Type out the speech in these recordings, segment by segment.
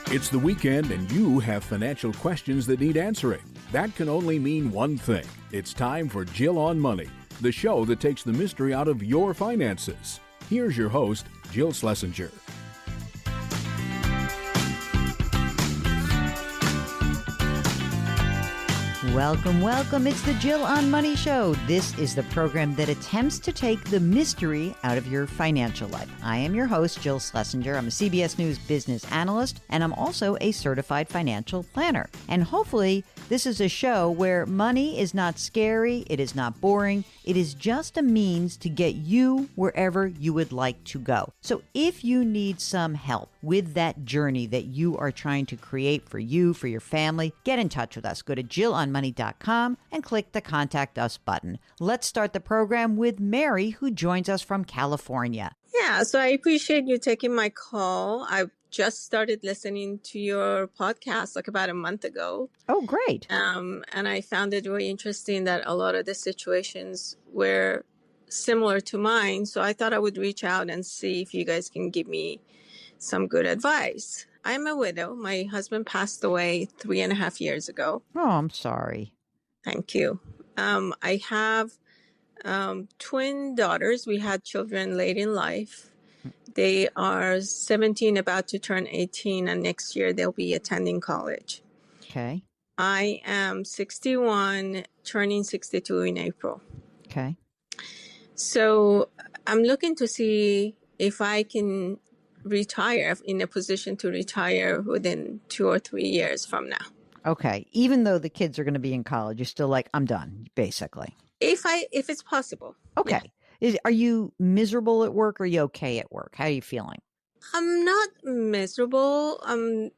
It's the weekend and you have financial questions that need answering. That can only mean one thing. It's time for Jill on Money, the show that takes the mystery out of your finances. Here's your host, Jill Schlesinger. Welcome, welcome. It's the Jill on Money Show. This is the program that attempts to take the mystery out of your financial life. I am your host, Jill Schlesinger. I'm a CBS News business analyst, and I'm also a certified financial planner. And hopefully, this is a show where money is not scary, it is not boring, it is just a means to get you wherever you would like to go. So if you need some help with that journey that you are trying to create for you, for your family, get in touch with us. Go to JillOnMoney.com and click the Contact Us button. Let's start the program with Mary, who joins us from California. Yeah, so I appreciate you taking my call. I just started listening to your podcast like about a month ago. Oh, great. And I found it really interesting that a lot of the situations were similar to mine. So I thought I would reach out and see if you guys can give me some good advice. I'm a widow. My husband passed away 3.5 years ago. Oh, I'm sorry. Thank you. I have twin daughters. We had children late in life. They are 17, about to turn 18, and next year they'll be attending college. Okay. I am 61, turning 62 in April. Okay. So I'm looking to see if I can retire, in a position to retire within 2 or 3 years from now. Okay. Even though the kids are going to be in college, you're still like, I'm done, basically. If it's possible. Okay. Yeah. Are you miserable at work or are you okay at work? How are you feeling? I'm not miserable. I'm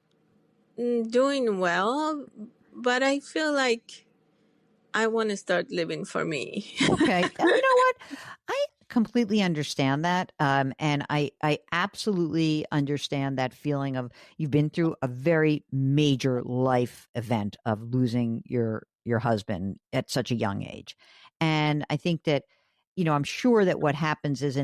doing well, but I feel like I want to start living for me. Okay. You know what? I completely understand that. And I absolutely understand that feeling of you've been through a very major life event of losing your husband at such a young age. And I think that, I'm sure that what happens is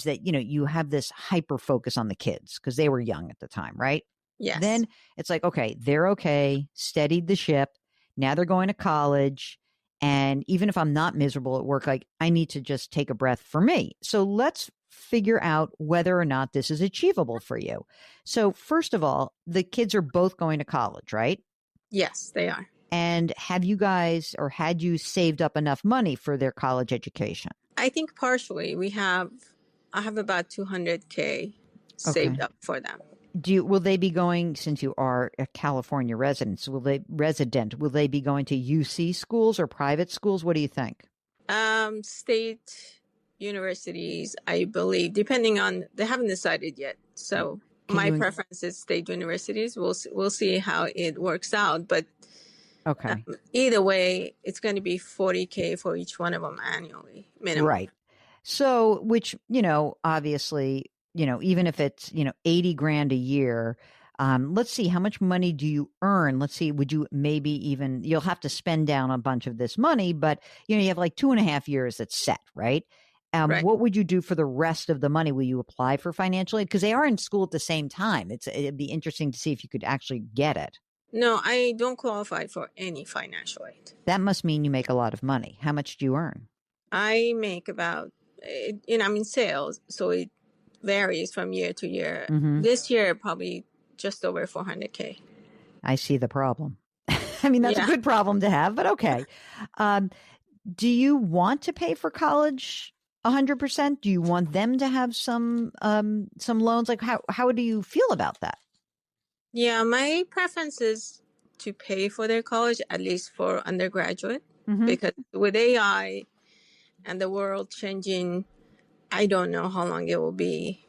that, you have this hyper focus on the kids because they were young at the time, right? Yes. Then it's like, okay, they're okay, steadied the ship. Now they're going to college. And even if I'm not miserable at work, like I need to just take a breath for me. So let's figure out whether or not this is achievable for you. So first of all, the kids are both going to college, right? Yes, they are. And have you guys, or had you saved up enough money for their college education? I think partially I have about $200K saved up for them. Will they be going, since you are a California resident, will they be going to UC schools or private schools? What do you think? State universities, I believe, depending on, they haven't decided yet. So my preference is state universities. We'll see how it works out. But okay. Either way, it's going to be $40K for each one of them annually, minimum. Right. So, which, obviously, even if it's, $80,000 a year, let's see, how much money do you earn? Let's see, would you you'll have to spend down a bunch of this money, but, you have like 2.5 years that's set, right? Right. What would you do for the rest of the money? Will you apply for financial aid? Because they are in school at the same time. It'd be interesting to see if you could actually get it. No, I don't qualify for any financial aid. That must mean you make a lot of money. How much do you earn? I make about, I'm in sales, so it varies from year to year. Mm-hmm. This year, probably just over $400K. I see the problem. I mean, that's a good problem to have, but okay. Do you want to pay for college 100%? Do you want them to have some loans? Like how do you feel about that? Yeah, my preference is to pay for their college, at least for undergraduate, because with AI and the world changing, I don't know how long it will be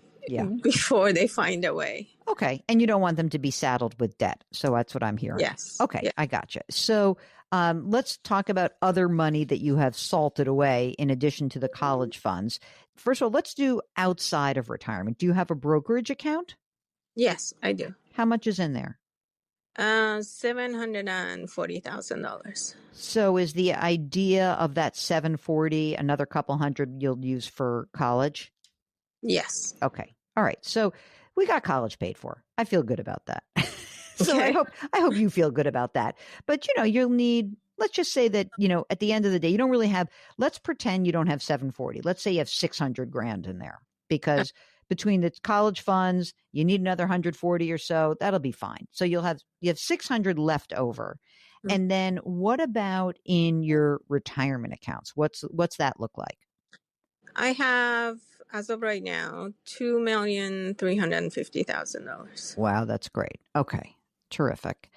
before they find a way. Okay. And you don't want them to be saddled with debt. So that's what I'm hearing. Yes. Okay. Yeah. I gotcha. So let's talk about other money that you have salted away in addition to the college funds. First of all, let's do outside of retirement. Do you have a brokerage account? Yes, I do. How much is in there? $740,000. So is the idea of that 740 another couple hundred you'll use for college? Yes. Okay. All right. So we got college paid for. I feel good about that. So Okay. I hope you feel good about that. But you'll need, let's just say that, at the end of the day, you don't really have, let's pretend you don't have 740. Let's say you have 600 grand in there because between the college funds, you need another 140 or so. That'll be fine. So you have 600 left over. Mm. And then what about in your retirement accounts? What's that look like? I have, as of right now, $2,350,000. Wow, that's great. Okay. Terrific.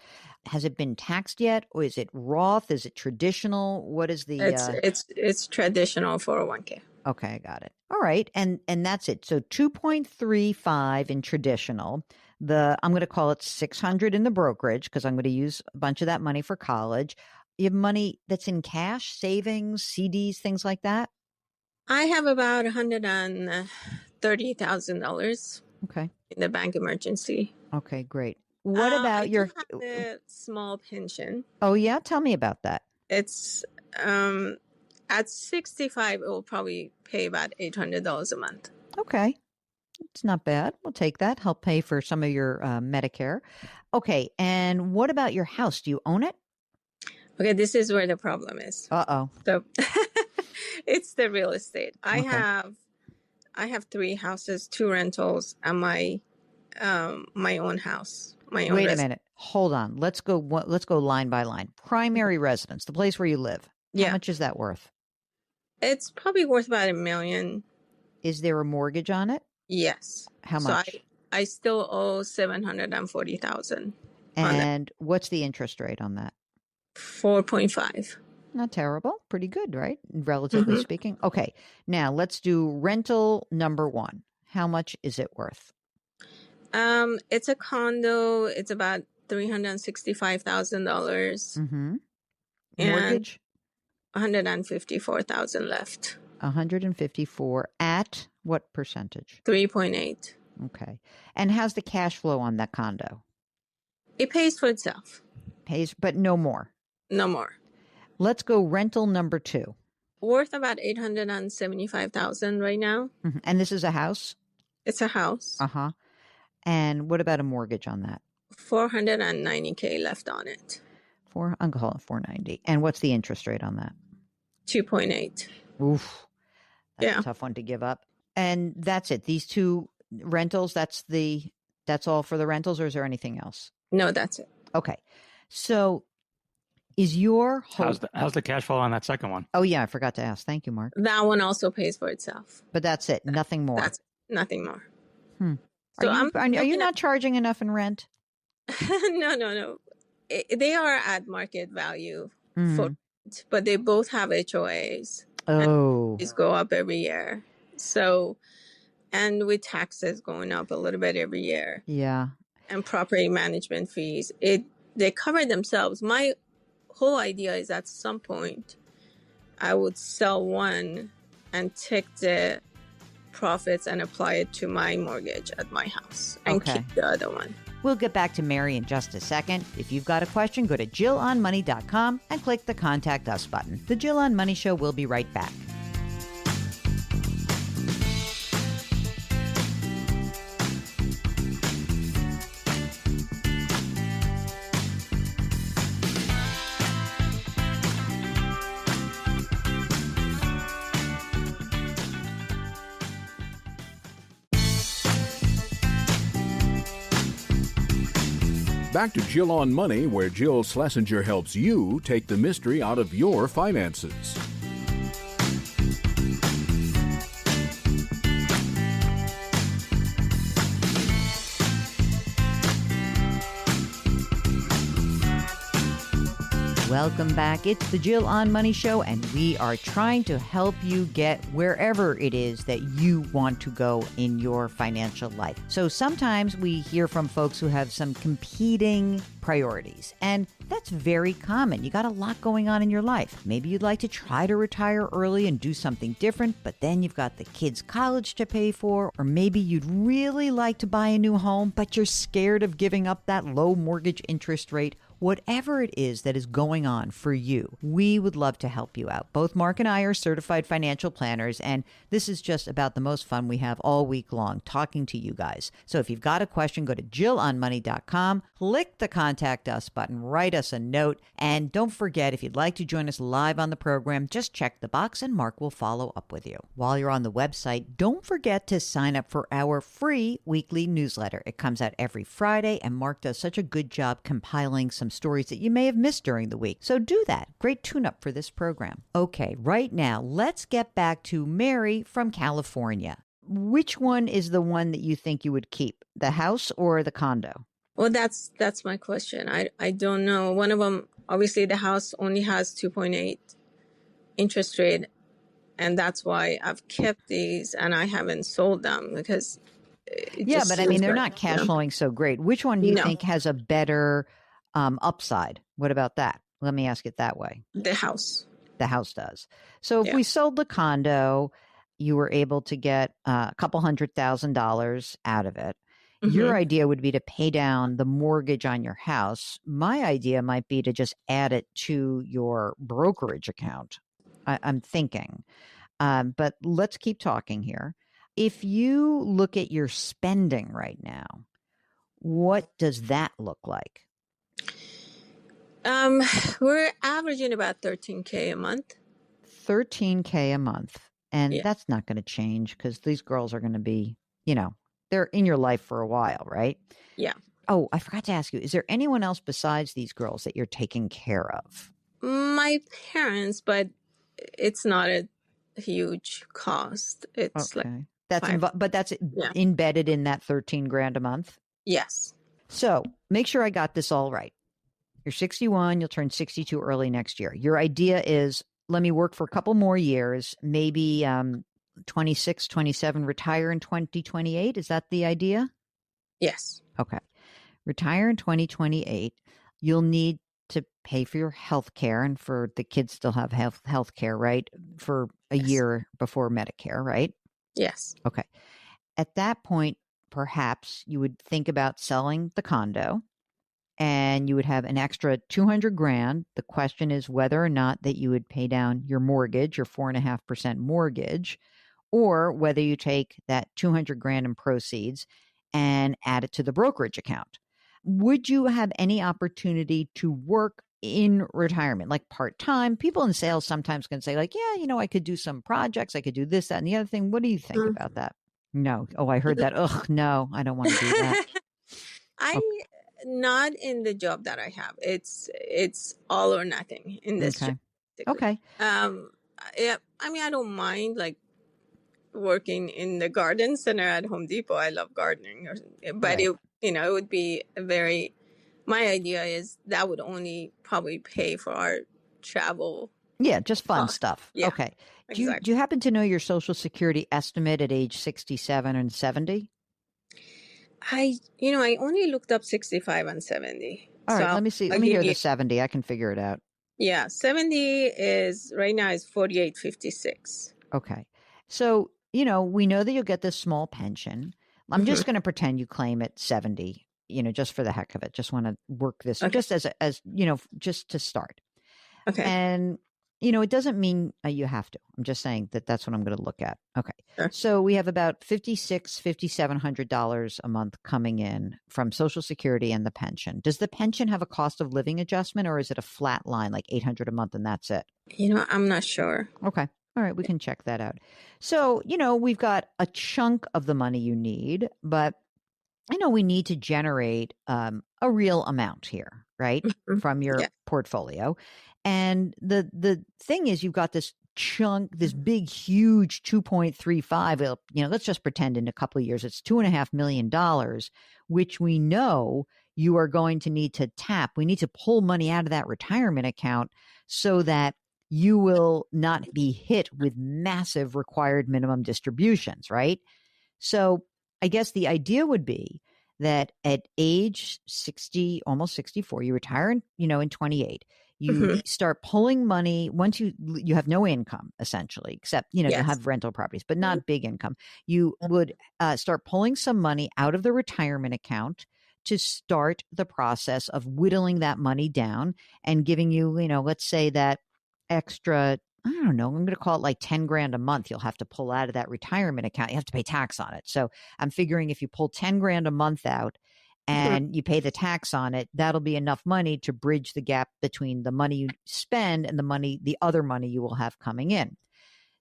Has it been taxed yet, or is it Roth? Is it traditional? What is the? It's traditional 401k. Okay, I got it. All right, and that's it. So 2.35 in traditional. I'm going to call it 600 in the brokerage because I'm going to use a bunch of that money for college. You have money that's in cash, savings, CDs, things like that. I have about $130,000 Okay. in the bank emergency. Okay, great. What about I your? do have a small pension. Oh yeah, tell me about that. It's at 65, it will probably pay about $800 a month. Okay. It's not bad. We'll take that. Help pay for some of your Medicare. Okay. And what about your house? Do you own it? Okay, this is where the problem is. Uh-oh. So it's the real estate. Okay. I have 3 houses, 2 rentals, and my own house. My own Wait a minute. Hold on. Let's go line by line. Primary residence, the place where you live. Yeah. How much is that worth? It's probably worth about $1 million. Is there a mortgage on it? Yes. How much? So I still owe $740,000. And what's the interest rate on that? 4.5. Not terrible. Pretty good, right? Relatively speaking. Okay. Now let's do rental number 1. How much is it worth? It's a condo. It's about $365,000. Mm-hmm. And Mortgage? $154,000 left. 154 at what percentage? 3.8. Okay. And how's the cash flow on that condo? It pays for itself. Pays, but no more. No more. Let's go rental number 2. Worth about $875,000 right now. Mm-hmm. And this is a house? It's a house. Uh-huh. And what about a mortgage on that? $490K left on it. I'm going to call it 490. And what's the interest rate on that? 2.8. Oof. That's Yeah. a tough one to give up. And that's it. These 2 rentals, that's all for the rentals, or is there anything else? No, that's it. Okay. So is your hope... How's the cash flow on that second one? Oh, yeah, I forgot to ask. Thank you, Mark. That one also pays for itself. But that's it. Nothing more. That's nothing more. Are So you not charging enough in rent? No. They are at market value Mhm. for, but they both have HOAs. Oh. These go up every year. So, and with taxes going up a little bit every year Yeah. and property management fees, they cover themselves. My whole idea is at some point I would sell one and take the profits and apply it to my mortgage at my house and Okay. keep the other one. We'll get back to Mary in just a second. If you've got a question, go to JillOnMoney.com and click the Contact Us button. The Jill on Money Show will be right back. Back to Jill on Money, where Jill Schlesinger helps you take the mystery out of your finances. Welcome back. It's the Jill on Money Show, and we are trying to help you get wherever it is that you want to go in your financial life. So sometimes we hear from folks who have some competing priorities, and that's very common. You got a lot going on in your life. Maybe you'd like to try to retire early and do something different, but then you've got the kids' college to pay for, or maybe you'd really like to buy a new home, but you're scared of giving up that low mortgage interest rate. Whatever it is that is going on for you, we would love to help you out. Both Mark and I are certified financial planners, and this is just about the most fun we have all week long talking to you guys. So if you've got a question, go to JillOnMoney.com, click the Contact Us button, write us a note, and don't forget, if you'd like to join us live on the program, just check the box and Mark will follow up with you. While you're on the website, don't forget to sign up for our free weekly newsletter. It comes out every Friday, and Mark does such a good job compiling some stories that you may have missed during the week. So do that. Great tune-up for this program. Okay, right now, let's get back to Mary from California. Which one is the one that you think you would keep, the house or the condo? Well, that's my question. I don't know. One of them, obviously, the house only has 2.8 interest rate, and that's why I've kept these and I haven't sold them because. Yeah, but I mean, they're not cash flowing so great. Which one do you think has a better upside? What about that? Let me ask it that way. The house. The house does. So if we sold the condo, you were able to get a couple $100,000 out of it. Mm-hmm. Your idea would be to pay down the mortgage on your house. My idea might be to just add it to your brokerage account. I'm thinking. But let's keep talking here. If you look at your spending right now, what does that look like? We're averaging about $13K a month. $13K a month. And that's not going to change because these girls are going to be, they're in your life for a while, right? Yeah. Oh, I forgot to ask you, is there anyone else besides these girls that you're taking care of? My parents, but it's not a huge cost. It's okay. Like that's embedded in that 13 grand a month? Yes. So make sure I got this all right. You're 61, you'll turn 62 early next year. Your idea is, let me work for a couple more years, maybe 26, 27, retire in 2028. Is that the idea? Yes. Okay. Retire in 2028. You'll need to pay for your health care, and for the kids still have health care, right? For a year before Medicare, right? Yes. Okay. At that point, perhaps you would think about selling the condo and you would have an extra 200 grand. The question is whether or not that you would pay down your mortgage, your 4.5% mortgage, or whether you take that 200 grand in proceeds and add it to the brokerage account. Would you have any opportunity to work in retirement, like part-time? People in sales sometimes can say like, yeah, I could do some projects. I could do this, that, and the other thing. What do you think about that? No. Oh, I heard that. Ugh, no, I don't want to do that. Not in the job that I have. It's all or nothing in this job. Okay. Yeah. I mean, I don't mind like working in the garden center at Home Depot. I love gardening, but it would be my idea is that would only probably pay for our travel. Yeah, just fun stuff. Yeah, okay. Exactly. Do you happen to know your Social Security estimate at age 67 and 70? I only looked up 65 and 70. All right, let me see. Let me hear the 70. I can figure it out. Yeah, 70 is right now is 48.56. Okay. So, we know that you'll get this small pension. I'm just going to pretend you claim it 70, just for the heck of it. Just want to work this just as just to start. Okay. And, it doesn't mean you have to. I'm just saying that that's what I'm going to look at. Okay. Sure. So we have about $5,700 a month coming in from Social Security and the pension. Does the pension have a cost of living adjustment, or is it a flat line, like $800 a month and that's it? I'm not sure. Okay. All right. We can check that out. So, we've got a chunk of the money you need, but, we need to generate a real amount here, right? From your portfolio. And the thing is, you've got this chunk, this big, huge 2.35, let's just pretend in a couple of years, it's $2.5 million, which we know you are going to need to tap. We need to pull money out of that retirement account so that you will not be hit with massive required minimum distributions, right? So I guess the idea would be that at age 60, almost 64, you retire in 28. You start pulling money once you have no income, essentially, except, you have rental properties, but not big income. You would start pulling some money out of the retirement account to start the process of whittling that money down and giving you, let's say that extra, I don't know, I'm going to call it like 10 grand a month you'll have to pull out of that retirement account. You have to pay tax on it. So I'm figuring if you pull 10 grand a month out and you pay the tax on it, that'll be enough money to bridge the gap between the money you spend and the other money you will have coming in.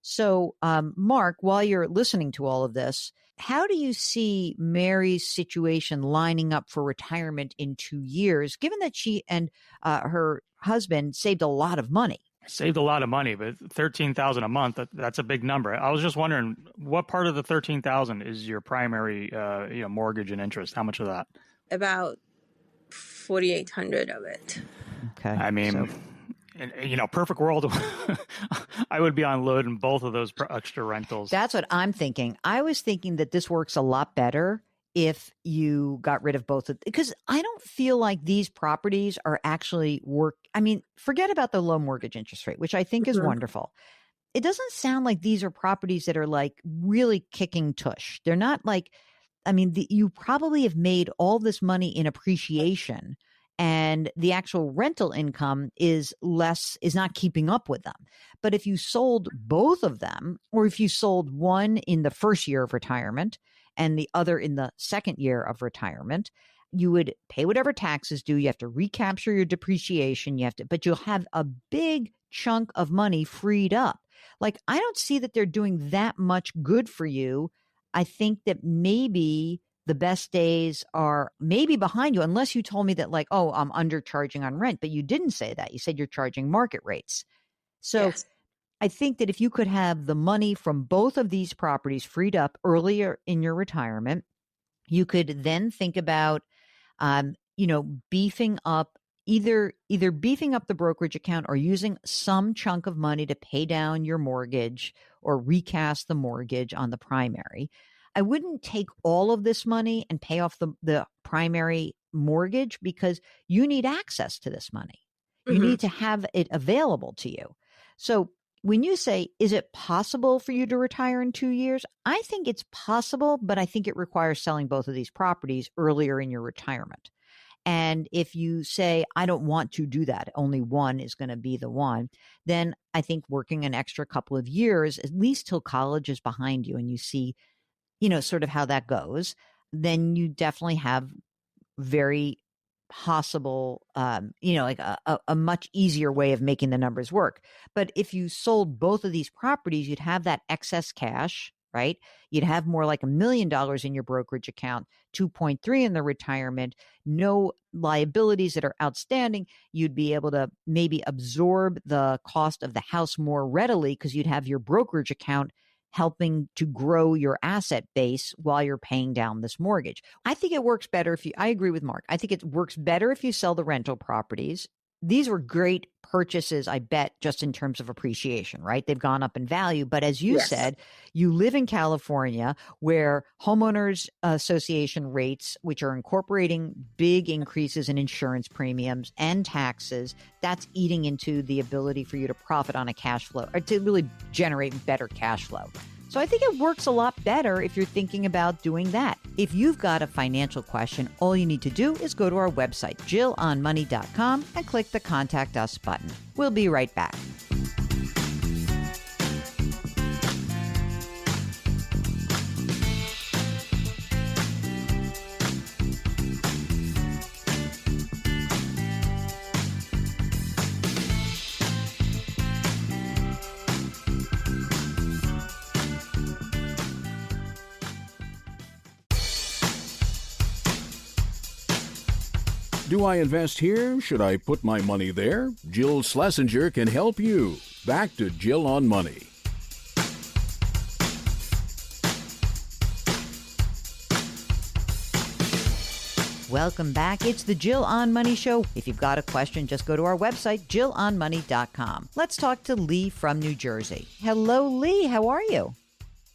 So, Mark, while you're listening to all of this, how do you see Mary's situation lining up for retirement in 2 years, given that she and her husband saved a lot of money? Saved a lot of money, but $13,000 a month, that's a big number. I was just wondering, what part of the $13,000 is your primary mortgage and interest? How much of that? About $4,800 of it. Okay. I mean, perfect world, I would be on load in both of those extra rentals. That's what I'm thinking. I was thinking that this works a lot better if you got rid of both of, because I don't feel like these properties are actually forget about the low mortgage interest rate, which I think is wonderful. It doesn't sound like these are properties that are like really kicking tush. They're not like, you probably have made all this money in appreciation and the actual rental income is not keeping up with them. But if you sold both of them, or if you sold one in the first year of retirement and the other in the second year of retirement, you would pay whatever taxes due. You have to recapture your depreciation. But you'll have a big chunk of money freed up. Like, I don't see that they're doing that much good for you. I think that maybe the best days are maybe behind you, unless you told me that like, oh, I'm undercharging on rent, but you didn't say that. You said you're charging market rates. So yes. I think that if you could have the money from both of these properties freed up earlier in your retirement, you could then think about, beefing up either beefing up the brokerage account or using some chunk of money to pay down your mortgage or recast the mortgage on the primary. I wouldn't take all of this money and pay off the primary mortgage because you need access to this money. You need to have it available to you. So when you say, is it possible for you to retire in 2 years? I think it's possible, but I think it requires selling both of these properties earlier in your retirement. And if you say, I don't want to do that, only one is going to be the one, then I think working an extra couple of years, at least till college is behind you and you see, sort of how that goes, then you definitely have very possible, like a much easier way of making the numbers work. But if you sold both of these properties, you'd have that excess cash, right? You'd have more like $1 million in your brokerage account, 2.3 in the retirement, no liabilities that are outstanding. You'd be able to maybe absorb the cost of the house more readily because you'd have your brokerage account helping to grow your asset base while you're paying down this mortgage. I think it works better I agree with Mark. I think it works better if you sell the rental properties. These were great purchases, I bet, just in terms of appreciation, right? They've gone up in value. But as you said, you live in California where homeowners association rates, which are incorporating big increases in insurance premiums and taxes, that's eating into the ability for you to profit on a cash flow or to really generate better cash flow. So I think it works a lot better if you're thinking about doing that. If you've got a financial question, all you need to do is go to our website, JillOnMoney.com, and click the Contact Us button. We'll be right back. Do I invest here? Should I put my money there? Jill Schlesinger can help you. Back to Jill on Money. Welcome back. It's the Jill on Money Show. If you've got a question, just go to our website, JillOnMoney.com. Let's talk to Lee from New Jersey. Hello, Lee. How are you?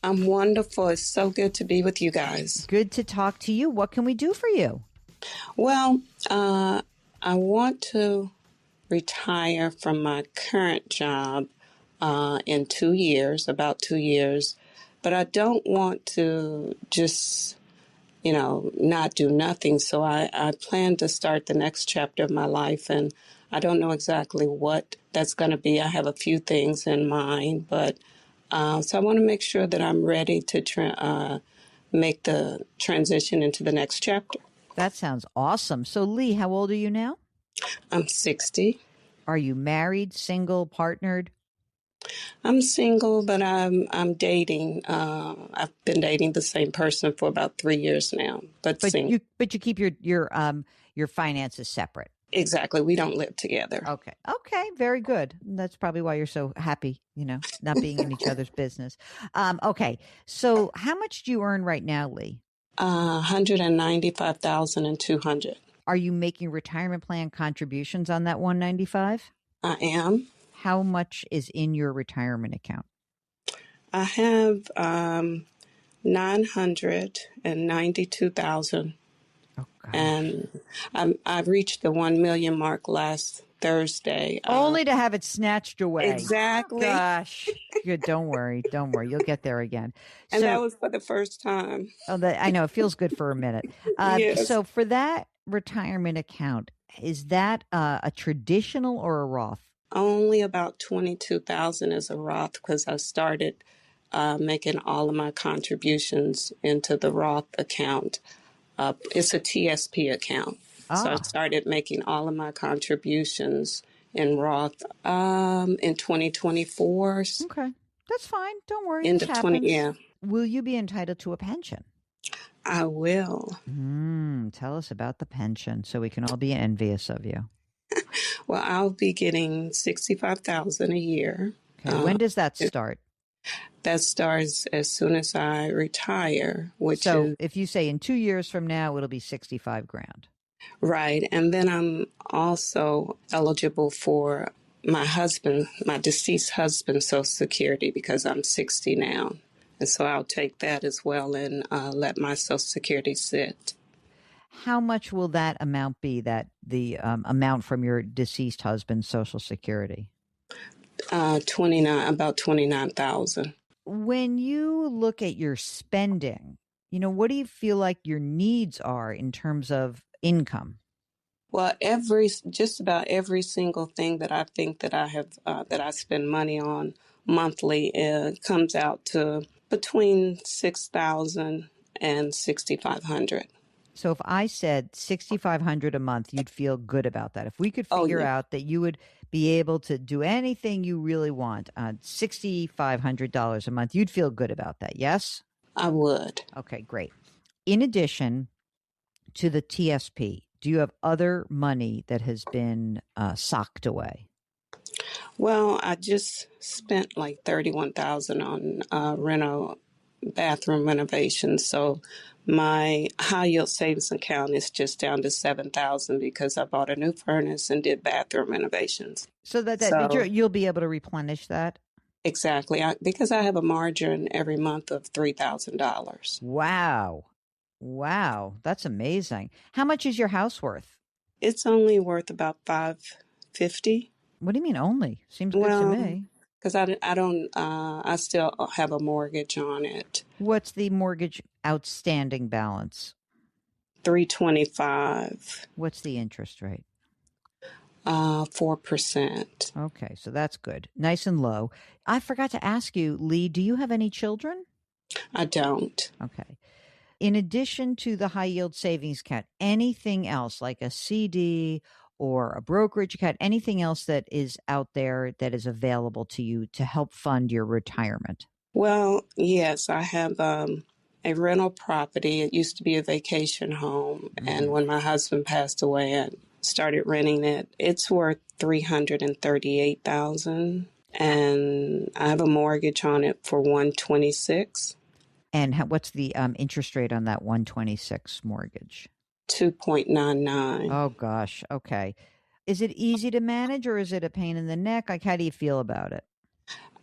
I'm wonderful. It's so good to be with you guys. Good to talk to you. What can we do for you? Well, I want to retire from my current job in 2 years, about 2 years, but I don't want to just not do nothing. So I plan to start the next chapter of my life, and I don't know exactly what that's going to be. I have a few things in mind, but so I want to make sure that I'm ready to make the transition into the next chapter. That sounds awesome. So, Lee, how old are you now? I'm 60. Are you married, single, partnered? I'm single, but I'm dating. I've been dating the same person for about 3 years now, but single. You keep your finances separate. Exactly. We don't live together. Okay. Very good. That's probably why you're so happy, not being in each other's business. Okay. So how much do you earn right now, Lee? 195,200. Are you making retirement plan contributions on that 195? I am. How much is in your retirement account? I have 992,000. Oh, gosh. And I reached the 1 million mark last Thursday. Only to have it snatched away. Exactly. Oh, gosh. Good. Don't worry. You'll get there again. And that was for the first time. Oh, I know. It feels good for a minute. Yes. So for that retirement account, is that a traditional or a Roth? Only about 22,000 is a Roth because I started making all of my contributions into the Roth account. It's a TSP account. So I started making all of my contributions in Roth in 2024. Okay. That's fine. Don't worry. End of 20, yeah. Will you be entitled to a pension? I will. Tell us about the pension so we can all be envious of you. Well, I'll be getting $65,000 a year. Okay. When does that start? That starts as soon as I retire, So if you say in 2 years from now, it'll be $65,000. Right. And then I'm also eligible for my deceased husband's Social Security because I'm 60 now. And so I'll take that as well and let my Social Security sit. How much will that amount be, the amount from your deceased husband's Social Security? About 29,000. When you look at your spending, what do you feel like your needs are in terms of income? Well, just about every single thing that I think that I have that I spend money on monthly comes out to between $6,000 and $6,500. So if I said $6,500 a month, you'd feel good about that. If we could figure out that you would be able to do anything you really want, $6,500 a month, you'd feel good about that. Yes? I would. Okay, great. In addition to the TSP, do you have other money that has been socked away? Well, I just spent like $31,000 on bathroom renovations. So my high yield savings account is just down to $7,000 because I bought a new furnace and did bathroom renovations. So you'll be able to replenish that? Exactly, because I have a margin every month of $3,000. Wow, that's amazing. How much is your house worth? It's only worth about $550,000. What do you mean only? Seems good to me. Because I still have a mortgage on it. What's the mortgage outstanding balance? $325,000. What's the interest rate? 4%. Okay, so that's good. Nice and low. I forgot to ask you, Lee, do you have any children? I don't. Okay. In addition to the high yield savings account, anything else like a CD or a brokerage account, anything else that is out there that is available to you to help fund your retirement? Well, yes, I have a rental property. It used to be a vacation home. And when my husband passed away, I started renting it. It's worth $338,000. And I have a mortgage on it for $126,000. And what's the interest rate on that 126 mortgage? 2.99. Oh, gosh. Okay. Is it easy to manage or is it a pain in the neck? Like, how do you feel about it?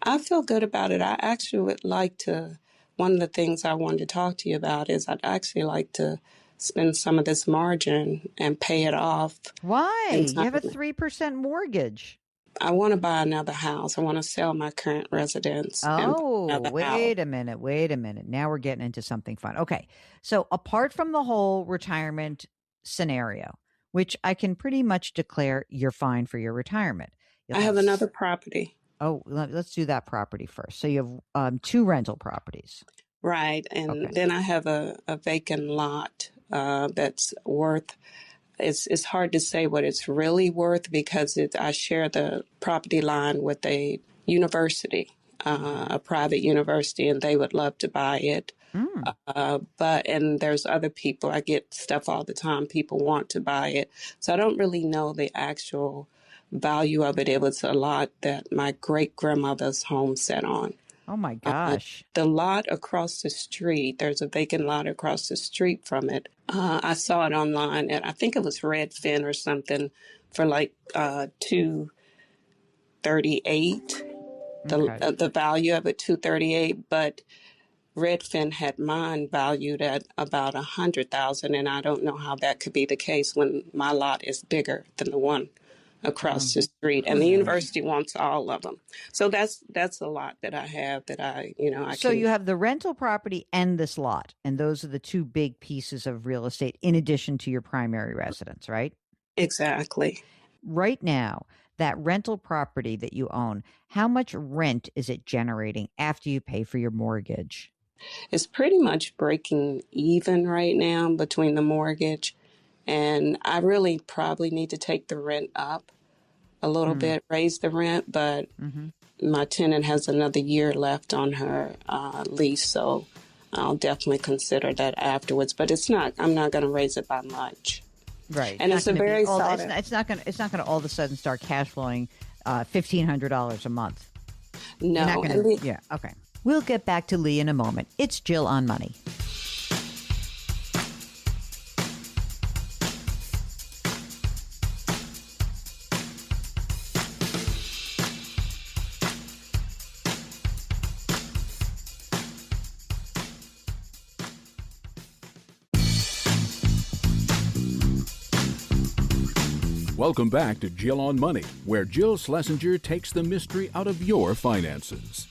I feel good about it. I actually would like to, one of the things I wanted to talk to you about is I'd actually like to spend some of this margin and pay it off. Why? You have a 3% mortgage. I want to buy another house. I want to sell my current residence and buy Oh, another house. wait a minute. Wait a minute. Now we're getting into something fun. Okay. So, apart from the whole retirement scenario, which I can pretty much declare you're fine for your retirement, you'll I have have another property. Oh, let's do that property first. So you have two rental properties. Right. And Okay. then I have a vacant lot that's worth, it's hard to say what it's really worth because I share the property line with a university, a private university, and they would love to buy it. Mm. And there's other people, I get stuff all the time, people want to buy it. So I don't really know the actual value of it. It was a lot that my great grandmother's home sat on. Oh my gosh. The lot across the street, there's a vacant lot across the street from it. I saw it online, and I think it was Redfin or something for like $238. Okay. The value of it $238, but Redfin had mine valued at about $100,000, and I don't know how that could be the case when my lot is bigger than the one across the street, and the university wants all of them. So that's a lot that I have that I So can. you have the rental property and this lot, and those are the two big pieces of real estate in addition to your primary residence, right? Exactly. Right now, that rental property that you own, how much rent is it generating after you pay for your mortgage? It's pretty much breaking even right now between the mortgage, and I really probably need to take the rent up a little bit, raise the rent, but my tenant has another year left on her lease, so I'll definitely consider that afterwards. But I'm not going to raise it by much. Right. And it's a very solid. It's not going to all of a sudden start cash flowing $1,500 a month. No. You're not gonna, yeah. Okay. We'll get back to Lee in a moment. It's Jill on Money. Welcome back to Jill on Money, where Jill Schlesinger takes the mystery out of your finances.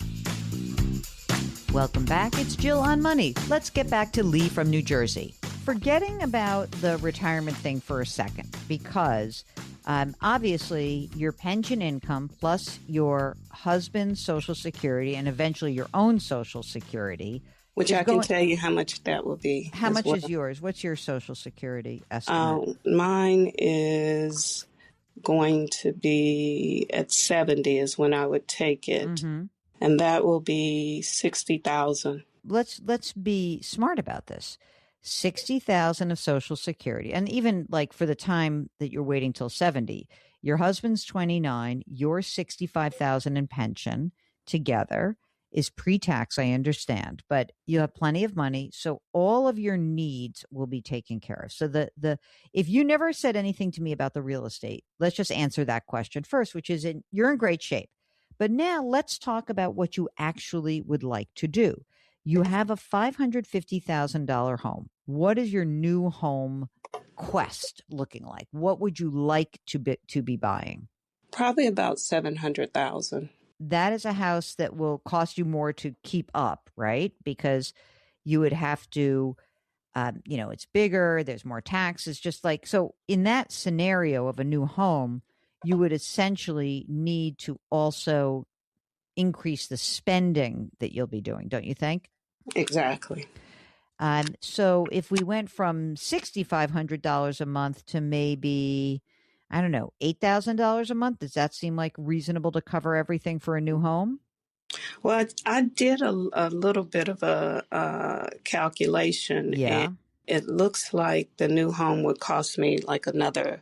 Welcome back. It's Jill on Money. Let's get back to Lee from New Jersey. Forgetting about the retirement thing for a second, because obviously your pension income plus your husband's Social Security and eventually your own Social Security. Which I can tell you how much that will be. How much is yours? What's your Social Security estimate? Mine is going to be at 70 is when I would take it. And that will be 60,000. Let's be smart about this. 60,000 of Social Security. And even like for the time that you're waiting till 70, your husband's 29, you're 65,000 in pension together is pre-tax, I understand, but you have plenty of money, so all of your needs will be taken care of. So the if you never said anything to me about the real estate, let's just answer that question first, which is you're in great shape. But now let's talk about what you actually would like to do. You have a $550,000 home. What is your new home quest looking like? What would you like to be buying? Probably about 700,000. That is a house that will cost you more to keep up, right? Because you would have to, it's bigger, there's more taxes, just like, so in that scenario of a new home, you would essentially need to also increase the spending that you'll be doing, don't you think? Exactly. So if we went from $6,500 a month to maybe, I don't know, $8,000 a month, does that seem like reasonable to cover everything for a new home? Well, I did a little bit of a calculation. Yeah. And it looks like the new home would cost me like another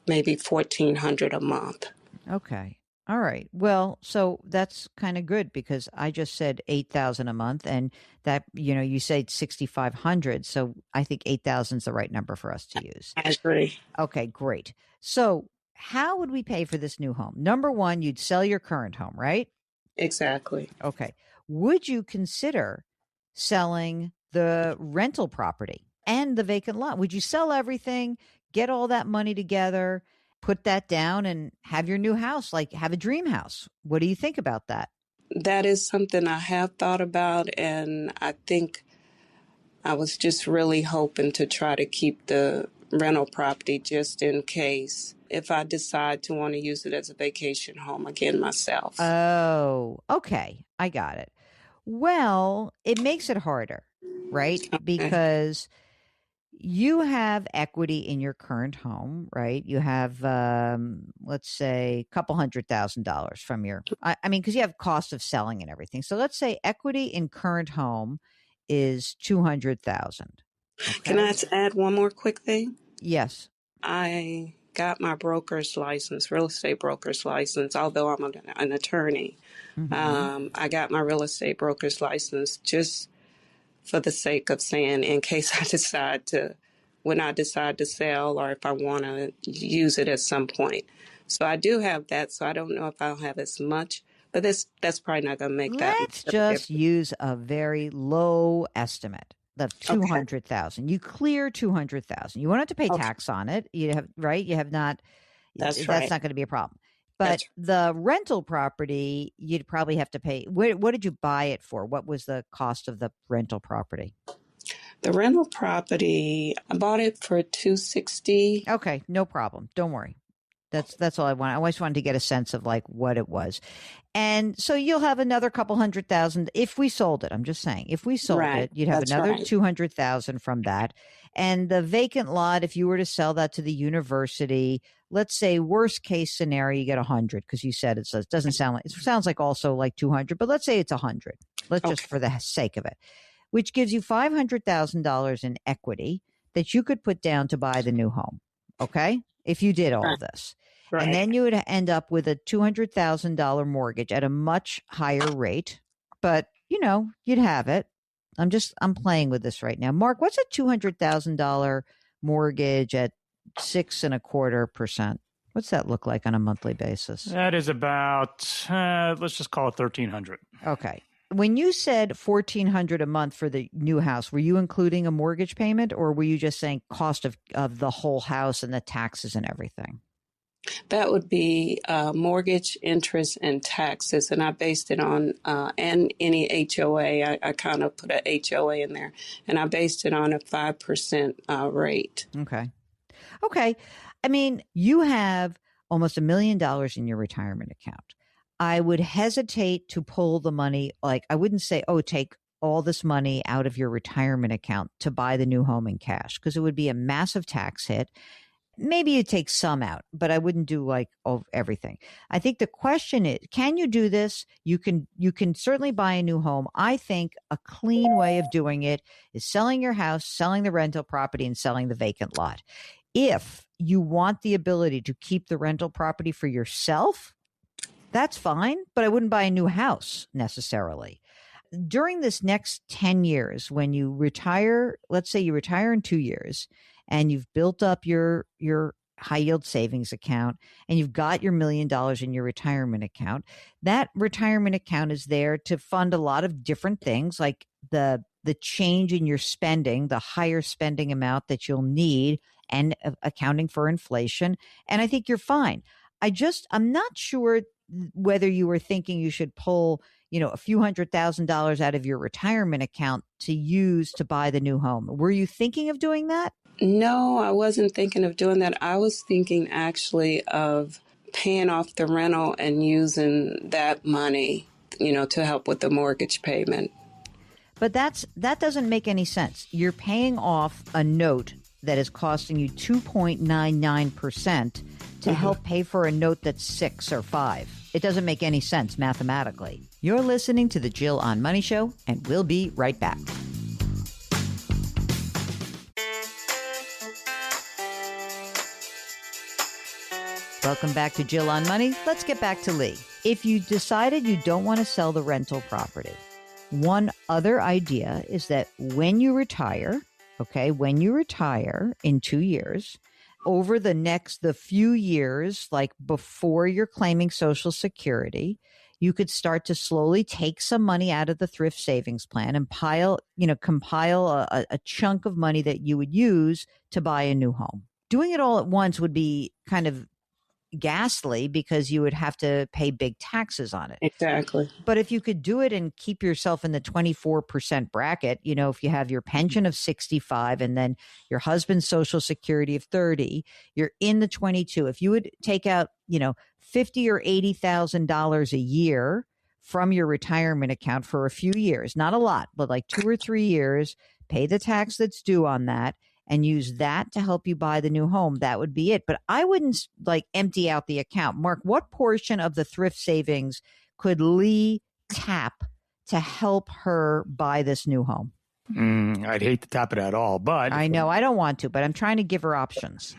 maybe $1,400 a month. Okay. All right. Well, so that's kind of good because I just said 8,000 a month, and that you said 6,500. So I think 8,000 is the right number for us to use. I agree. Okay, great. So how would we pay for this new home? Number one, you'd sell your current home, right? Exactly. Okay. Would you consider selling the rental property and the vacant lot? Would you sell everything, get all that money together, put that down and have your new house, like have a dream house. What do you think about that? That is something I have thought about, and I think I was just really hoping to try to keep the rental property just in case if I decide to want to use it as a vacation home again myself. Oh, okay. I got it. Well, it makes it harder, right? Okay. Because you have equity in your current home, right? You have, let's say, a couple $100,000 from your, I mean, because you have cost of selling and everything. So let's say equity in current home is 200,000. Can I Okay. add one more quick thing? Yes. I got my broker's license, real estate broker's license, although I'm an attorney. Mm-hmm. I got my real estate broker's license just for the sake of saying, in case when I decide to sell or if I want to use it at some point. So I do have that. So I don't know if I'll have as much, but that's probably not going to make that Let's much of a just use a very low estimate of difference. Okay. 200,000. You clear 200,000. You won't have to pay Okay. tax on it. You have, right? You have not, That's that's right. not going to be a problem. But That's the rental property, you'd probably have to pay. What did you buy it for? What was the cost of the rental property? the rental property. I bought it for $260. Okay, no problem. Don't worry. That's all I want. I always wanted to get a sense of like what it was. And so you'll have another couple 100,000 if we sold it. I'm just saying, if we sold Right. it, you'd have That's another right. 200,000 from that. And the vacant lot, if you were to sell that to the university, let's say worst case scenario, you get 100 because you said it doesn't sound like, it sounds like also like 200, but let's say it's 100. Let's just Okay. for the sake of it, which gives you $500,000 in equity that you could put down to buy the new home. Okay. If you did all Right. of this. Right. And then you would end up with a $200,000 mortgage at a much higher rate, but you'd have it. I'm playing with this right now. Mark, what's a $200,000 mortgage at 6.25%? What's that look like on a monthly basis? That is about, let's just call it 1,300. Okay. When you said $1,400 a month for the new house, were you including a mortgage payment, or were you just saying cost of the whole house and the taxes and everything? That would be mortgage, interest, and taxes. And I based it on, and any HOA. I kind of put a HOA in there. And I based it on a 5% rate. Okay. Okay. I mean, you have almost $1 million in your retirement account. I would hesitate to pull the money. Like, I wouldn't say, oh, take all this money out of your retirement account to buy the new home in cash, because it would be a massive tax hit. Maybe you take some out, but I wouldn't do like everything. I think the question is, can you do this? You can certainly buy a new home. I think a clean way of doing it is selling your house, selling the rental property, and selling the vacant lot. If you want the ability to keep the rental property for yourself, that's fine, but I wouldn't buy a new house necessarily. During this next 10 years, when you retire, let's say you retire in 2 years, and you've built up your high yield savings account, and you've got your $1 million in your retirement account, that retirement account is there to fund a lot of different things, like the change in your spending, the higher spending amount that you'll need, and accounting for inflation. And I think you're fine. I'm not sure whether you were thinking you should pull, a few $100,000 out of your retirement account to use to buy the new home. Were you thinking of doing that? No, I wasn't thinking of doing that. I was thinking actually of paying off the rental and using that money, to help with the mortgage payment. But that doesn't make any sense. You're paying off a note that is costing you 2.99% to help pay for a note that's 6 or 5. It doesn't make any sense mathematically. You're listening to the Jill on Money Show, and we'll be right back. Welcome back to Jill on Money. Let's get back to Lee. If you decided you don't want to sell the rental property, one other idea is that when you retire in 2 years, over the few years, like before you're claiming Social Security, you could start to slowly take some money out of the thrift savings plan and compile a chunk of money that you would use to buy a new home. Doing it all at once would be kind of ghastly because you would have to pay big taxes on it. Exactly. But if you could do it and keep yourself in the 24% bracket, if you have your pension of 65 and then your husband's Social Security of 30, you're in the 22. If you would take out, $50,000 or $80,000 a year from your retirement account for a few years, not a lot, but like 2 or 3 years, pay the tax that's due on that and use that to help you buy the new home, that would be it. But I wouldn't empty out the account. Mark, what portion of the thrift savings could Lee tap to help her buy this new home? I'd hate to tap it at all, but I know I don't want to, but I'm trying to give her options.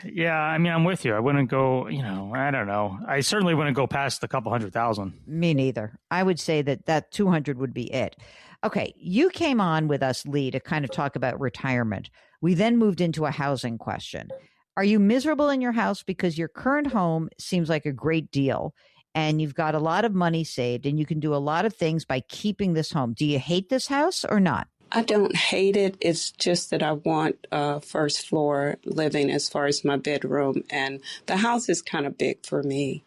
Yeah, I'm with you. I wouldn't go, I don't know. I certainly wouldn't go past a couple 100,000. Me neither. I would say that 200 would be it. Okay, you came on with us, Lee, to kind of talk about retirement. We then moved into a housing question. Are you miserable in your house because your current home seems like a great deal and you've got a lot of money saved and you can do a lot of things by keeping this home? Do you hate this house or not? I don't hate it. It's just that I want first floor living as far as my bedroom. And the house is kind of big for me.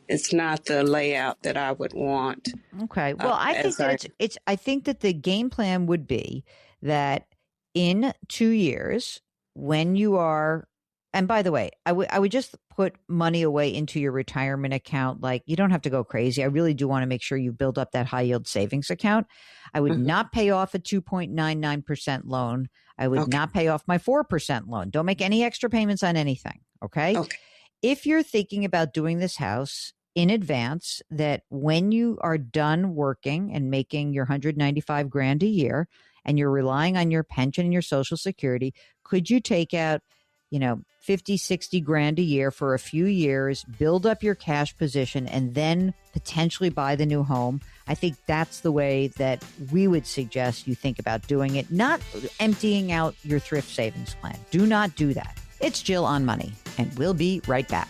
It's not the layout that I would want. Okay. Well, I think that I think that the game plan would be that in 2 years, when you are, and by the way, I would just put money away into your retirement account. Like, you don't have to go crazy. I really do want to make sure you build up that high yield savings account. I would not pay off a 2.99% loan. I would not pay off my 4% loan. Don't make any extra payments on anything. Okay. If you're thinking about doing this house in advance, that when you are done working and making your $195,000 a year and you're relying on your pension and your Social Security, could you take out, 50, 60 grand a year for a few years, build up your cash position, and then potentially buy the new home? I think that's the way that we would suggest you think about doing it, not emptying out your thrift savings plan. Do not do that. It's Jill on Money, and we'll be right back.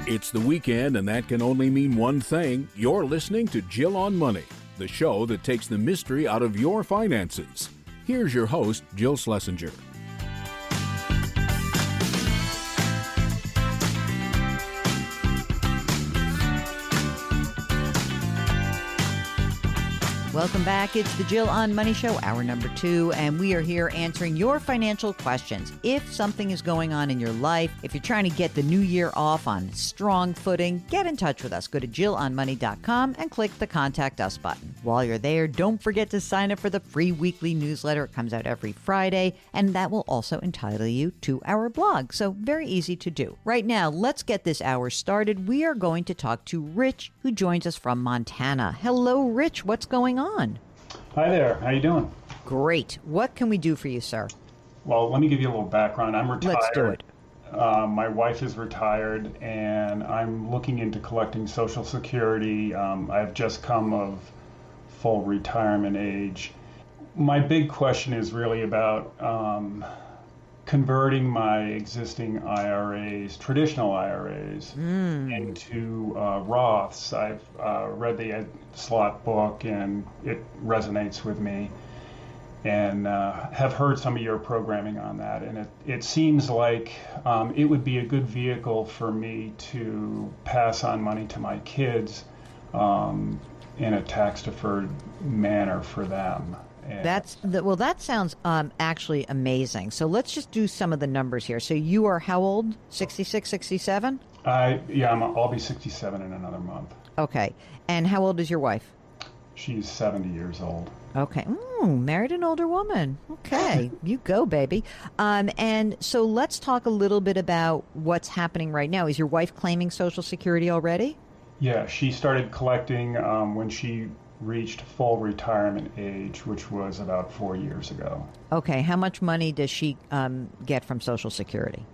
It's the weekend, and that can only mean one thing. You're listening to Jill on Money, the show that takes the mystery out of your finances. Here's your host, Jill Schlesinger. Welcome back. It's the Jill on Money Show, hour number 2, and we are here answering your financial questions. If something is going on in your life, if you're trying to get the new year off on strong footing, get in touch with us. Go to JillOnMoney.com and click the Contact Us button. While you're there, don't forget to sign up for the free weekly newsletter. It comes out every Friday, and that will also entitle you to our blog. So very easy to do. Right now, let's get this hour started. We are going to talk to Rich, who joins us from Montana. Hello, Rich. What's going on? Hi there. How you doing? Great. What can we do for you, sir? Well, let me give you a little background. I'm retired. Let's do it. My wife is retired, and I'm looking into collecting Social Security. I've just come of full retirement age. My big question is really about converting my existing IRAs, traditional IRAs, into Roths. I've read the Ed Slott book, and it resonates with me, and have heard some of your programming on that. And it seems like it would be a good vehicle for me to pass on money to my kids in a tax-deferred manner for them. That sounds actually amazing. So let's just do some of the numbers here. So you are how old? 66, 67? I'll be 67 in another month. Okay. And how old is your wife? She's 70 years old. Okay. Married an older woman. Okay. You go, baby. And so let's talk a little bit about what's happening right now. Is your wife claiming Social Security already? Yeah, she started collecting when she reached full retirement age, which was about 4 years ago. Okay. How much money does she get from Social Security?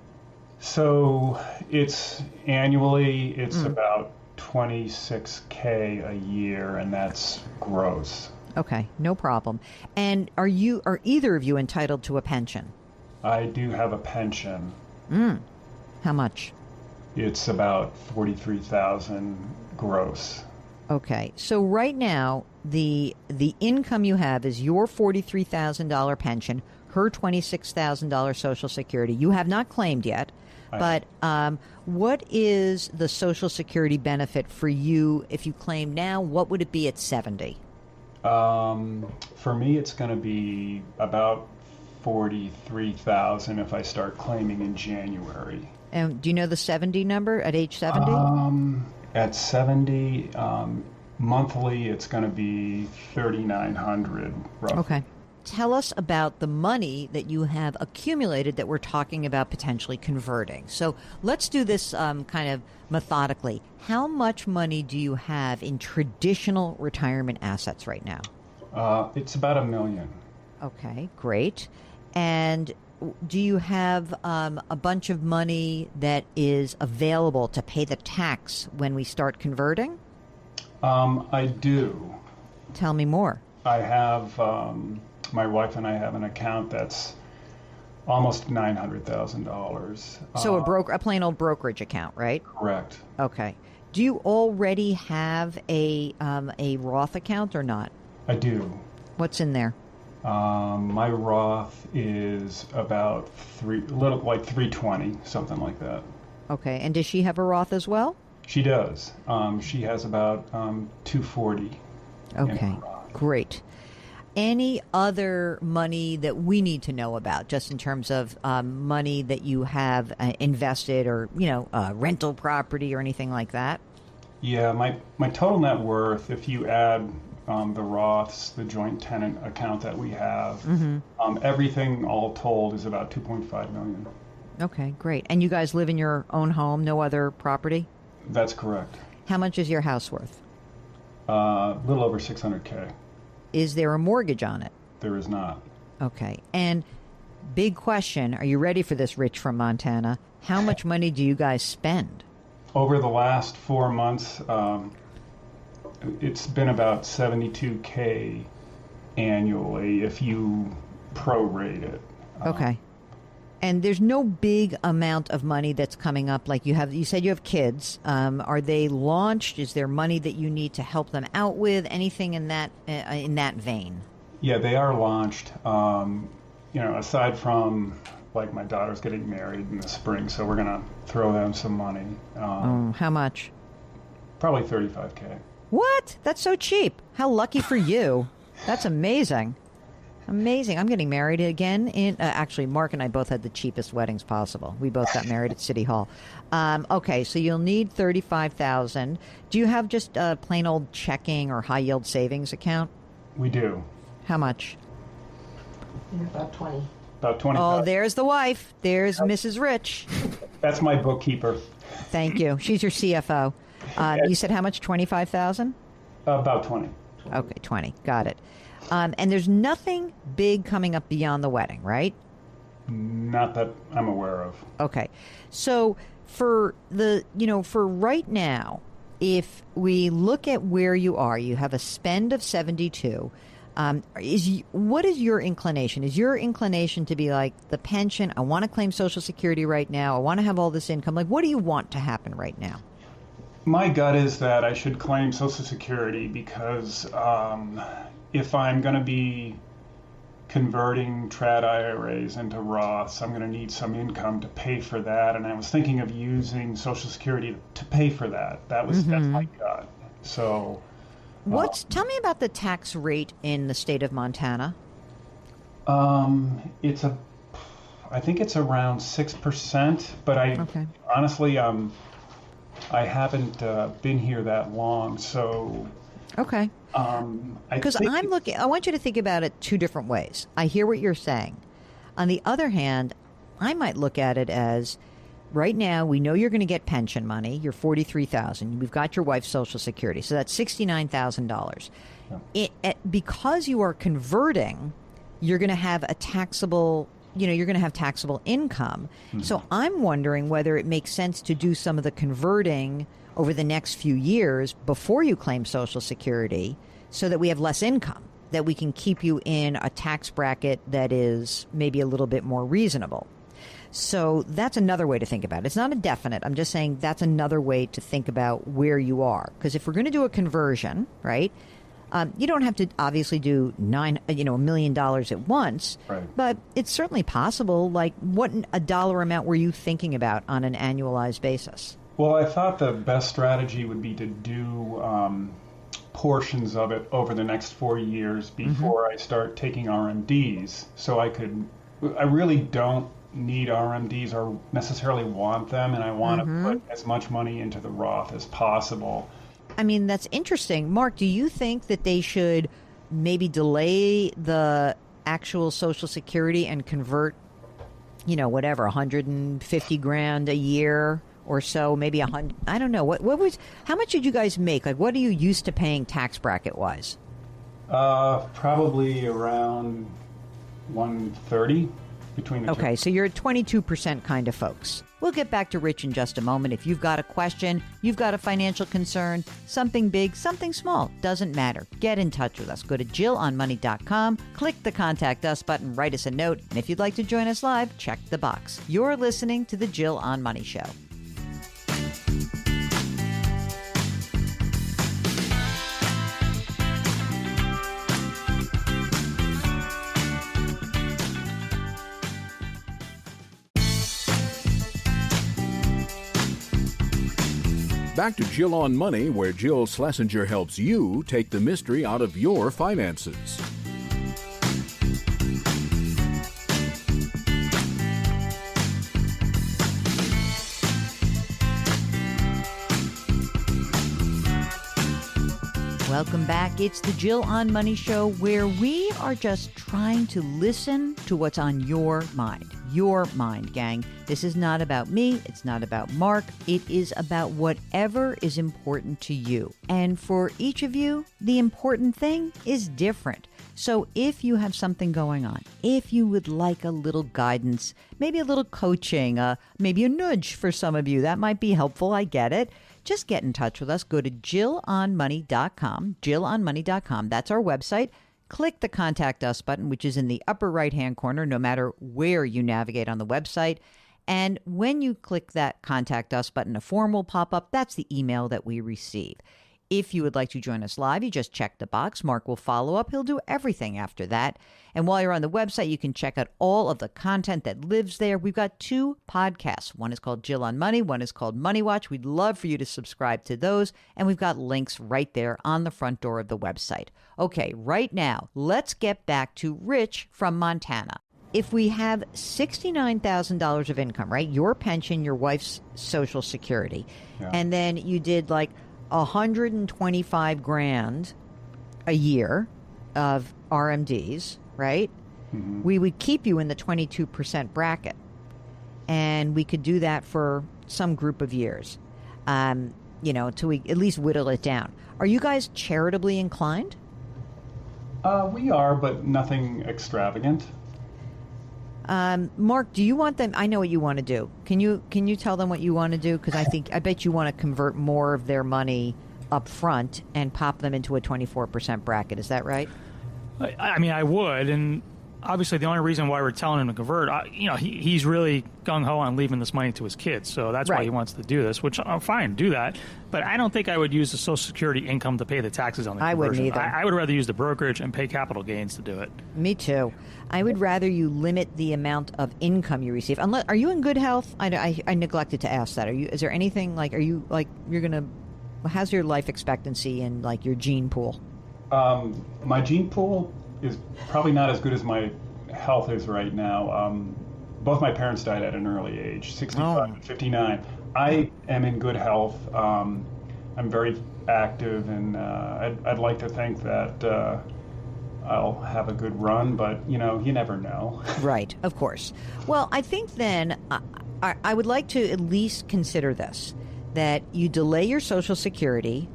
So it's annually, about $26K a year, and that's gross. Okay, no problem. And are either of you entitled to a pension? I do have a pension. How much? it's about 43,000 gross. Okay. So right now, the income you have is your $43,000 pension, her $26,000 Social Security. You have not claimed yet, but what is the Social Security benefit for you if you claim now? What would it be at 70? For me, it's going to be about 43,000 if I start claiming in January. And do you know the 70 number at age 70? At 70, monthly, it's going to be 3,900 roughly. Okay. Tell us about the money that you have accumulated that we're talking about potentially converting. So let's do this kind of methodically. How much money do you have in traditional retirement assets right now? It's about $1 million. Okay, great. And do you have a bunch of money that is available to pay the tax when we start converting? I do. Tell me more. I have, my wife and I have an account that's almost $900,000. So a plain old brokerage account, right? Correct. Okay. Do you already have a Roth account or not? I do. What's in there? My Roth is about 320, something like that. Okay. And does she have a Roth as well? She does. She has about 240. Okay. Great. Any other money that we need to know about, just in terms of money that you have invested, or rental property or anything like that? Yeah, my total net worth, if you add the Roths, the joint tenant account that we have, everything all told is about $2.5 million. Okay, great. And you guys live in your own home, no other property? That's correct. How much is your house worth? A little over $600K. Is there a mortgage on it? There is not. Okay. And big question, are you ready for this, Rich from Montana? How much money do you guys spend? Over the last 4 months, it's been about $72K annually if you prorate it. Okay. And there's no big amount of money that's coming up. Like you said you have kids. Are they launched? Is there money that you need to help them out with? Anything in that vein? Yeah, they are launched. Aside from like my daughter's getting married in the spring, so we're gonna throw them some money. How much? Probably $35K. What? That's so cheap. How lucky for you. That's amazing. Amazing. I'm getting married again. Actually, Mark and I both had the cheapest weddings possible. We both got married at City Hall. Okay, so you'll need $35,000. Do you have just a plain old checking or high yield savings account? We do. How much? About 20. About 20. Oh, there's the wife. There's Mrs. Rich. That's my bookkeeper. Thank you. She's your CFO. You said how much? 25,000? About 20. Okay, 20. Got it. And there's nothing big coming up beyond the wedding, right? Not that I'm aware of. Okay. So for right now, if we look at where you are, you have a spend of 72. What is your inclination? Is your inclination to be like the pension? I want to claim Social Security right now. I want to have all this income. Like, what do you want to happen right now? My gut is that I should claim Social Security because if I'm going to be converting trad IRAs into Roths, I'm going to need some income to pay for that. And I was thinking of using Social Security to pay for that. That's my gut. So, tell me about the tax rate in the state of Montana. I think it's around 6%, but honestly, I haven't been here that long, so. Okay. Because I want you to think about it two different ways. I hear what you're saying. On the other hand, I might look at it as, right now, we know you're going to get pension money. You're $43,000. We've got your wife's Social Security, so that's $69,000. Yeah. Because you are converting, you're going to have a taxable. You're going to have taxable income. Mm-hmm. So I'm wondering whether it makes sense to do some of the converting over the next few years before you claim Social Security, so that we have less income, that we can keep you in a tax bracket that is maybe a little bit more reasonable. So that's another way to think about it. It's not a definite. I'm just saying that's another way to think about where you are. Because if we're going to do a conversion, right, you don't have to obviously do $1 million at once, Right. but it's certainly possible. Like, what a dollar amount were you thinking about on an annualized basis? Well, I thought the best strategy would be to do portions of it over the next 4 years before I start taking RMDs. So I really don't need RMDs or necessarily want them, and I want to put as much money into the Roth as possible. I mean, that's interesting. Mark, do you think that they should maybe delay the actual Social Security and convert, whatever, 150 grand a year or so, maybe 100? I don't know. How much did you guys make? Like, what are you used to paying tax bracket wise? Probably around 130 between the two. Okay, so you're 22% kind of folks. We'll get back to Rich in just a moment. If you've got a question, you've got a financial concern, something big, something small, doesn't matter. Get in touch with us. Go to JillOnMoney.com, click the Contact Us button, write us a note, and if you'd like to join us live, check the box. You're listening to The Jill on Money Show. Back to Jill on Money, where Jill Schlesinger helps you take the mystery out of your finances. Welcome back. It's the Jill on Money Show, where we are just trying to listen to what's on your mind. Your mind, gang. This is not about me. It's not about Mark. It is about whatever is important to you. And for each of you, the important thing is different. So if you have something going on, if you would like a little guidance, maybe a little coaching, maybe a nudge for some of you, that might be helpful. I get it. Just get in touch with us. Go to JillOnMoney.com, JillOnMoney.com. That's our website. Click the Contact Us button, which is in the upper right-hand corner, no matter where you navigate on the website. And when you click that Contact Us button, a form will pop up. That's the email that we receive. If you would like to join us live, you just check the box. Mark will follow up. He'll do everything after that. And while you're on the website, you can check out all of the content that lives there. We've got 2 podcasts. One is called Jill on Money. One is called Money Watch. We'd love for you to subscribe to those. And we've got links right there on the front door of the website. Okay, right now, let's get back to Rich from Montana. If we have $69,000 of income, right? Your pension, your wife's Social Security, and then you did like 125 grand a year of RMDs, right? Mm-hmm. We would keep you in the 22% bracket, and we could do that for some group of years, till we at least whittle it down. Are you guys charitably inclined? We are, but nothing extravagant. Mark, do you want them? I know what you want to do. Can you tell them what you want to do? Because I bet you want to convert more of their money up front and pop them into a 24% bracket. Is that right? I mean, I would, and obviously the only reason why we're telling him to convert, he's really gung-ho on leaving this money to his kids, so that's why he wants to do this, which I'm fine, do that. But I don't think I would use the Social Security income to pay the taxes on the conversion. I wouldn't either. I would rather use the brokerage and pay capital gains to do it. Me too. I would rather you limit the amount of income you receive. Are you in good health? I neglected to ask that. Is there anything how's your life expectancy and like your gene pool? My gene pool is probably not as good as my health is right now. Both my parents died at an early age, 65 and 59. I am in good health. I'm very active, and I'd like to think that I'll have a good run, but, you never know. Right, of course. Well, I think then I would like to at least consider this, that you delay your Social Security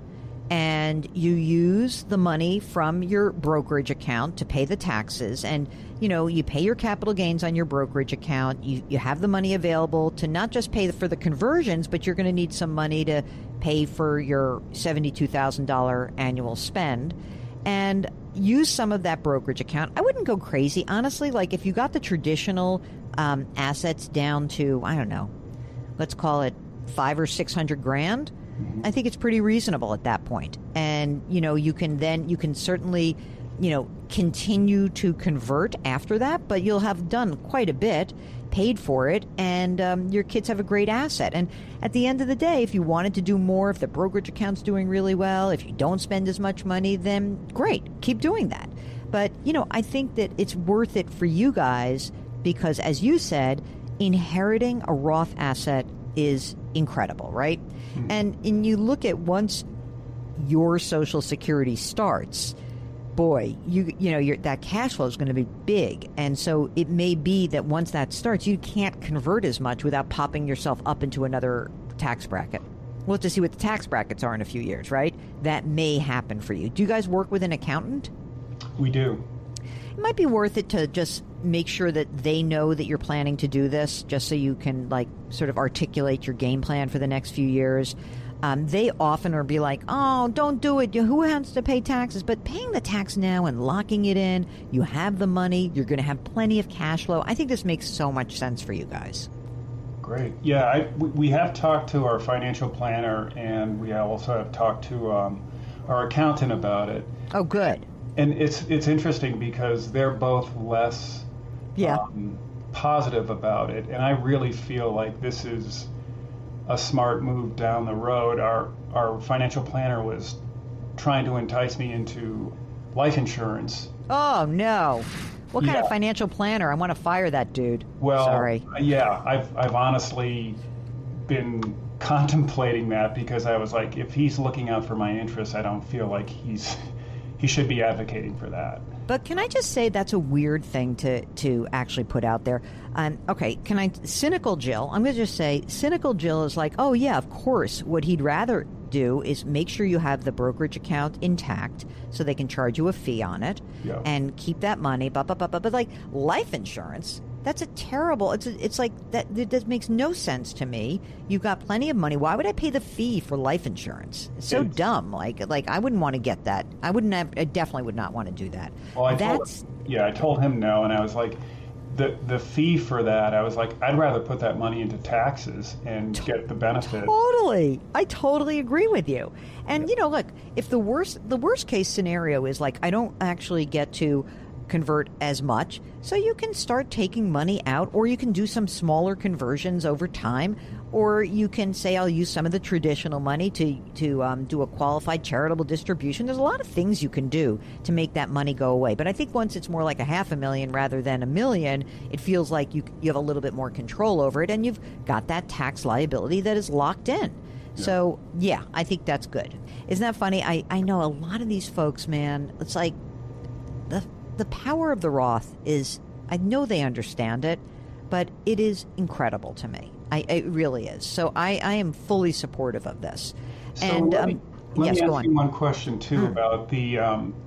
and you use the money from your brokerage account to pay the taxes, and you pay your capital gains on your brokerage account. You have the money available to not just pay for the conversions, but you're going to need some money to pay for your $72,000 annual spend, and use some of that brokerage account. I wouldn't go crazy, honestly. Like if you got the traditional assets down to, I don't know, let's call it $500,000 or $600,000, I think it's pretty reasonable at that point. And, you can certainly, continue to convert after that, but you'll have done quite a bit, paid for it, and your kids have a great asset. And at the end of the day, if you wanted to do more, if the brokerage account's doing really well, if you don't spend as much money, then great, keep doing that. But, I think that it's worth it for you guys because, as you said, inheriting a Roth asset is incredible, right? Mm-hmm. And you look at once your Social Security starts, boy, that cash flow is going to be big. And so it may be that once that starts, you can't convert as much without popping yourself up into another tax bracket. We'll have to see what the tax brackets are in a few years, right? That may happen for you. Do you guys work with an accountant? We do. It might be worth it to just make sure that they know that you're planning to do this, just so you can sort of articulate your game plan for the next few years. They often are be like, oh, don't do it. Who has to pay taxes? But paying the tax now and locking it in, you have the money. You're going to have plenty of cash flow. I think this makes so much sense for you guys. Great. Yeah, we have talked to our financial planner, and we also have talked to our accountant about it. Oh, good. And it's interesting because they're both less positive about it. And I really feel like this is a smart move down the road. Our financial planner was trying to entice me into life insurance. Oh, no. What kind of financial planner? I want to fire that dude. Well, sorry. Yeah, I've honestly been contemplating that because I was like, if he's looking out for my interests, I don't feel like he should be advocating for that. But can I just say that's a weird thing to actually put out there? Okay, cynical Jill, I'm going to just say cynical Jill is like, oh yeah, of course. What he'd rather do is make sure you have the brokerage account intact so they can charge you a fee on it and keep that money, but like life insurance, that's a terrible, it's like that makes no sense to me. You've got plenty of money. Why would I pay the fee for life insurance? It's so dumb. Like I wouldn't want to get that. I definitely would not want to do that. Well, I told him no, and I was like, the fee for that, I was like, I'd rather put that money into taxes and get the benefit. Totally. I totally agree with you. And, look, if the worst case scenario is like, I don't actually get to convert as much, so you can start taking money out, or you can do some smaller conversions over time, or you can say, I'll use some of the traditional money to do a qualified charitable distribution. There's a lot of things you can do to make that money go away. But I think once it's more like $500,000 rather than $1 million, it feels like you have a little bit more control over it, and you've got that tax liability that is locked in. Yeah. So, yeah, I think that's good. Isn't that funny? I know a lot of these folks, man, it's like the power of the Roth is, I know they understand it, but it is incredible to me. It really is. So I am fully supportive of this. So and let me yes, ask you one question, too, about the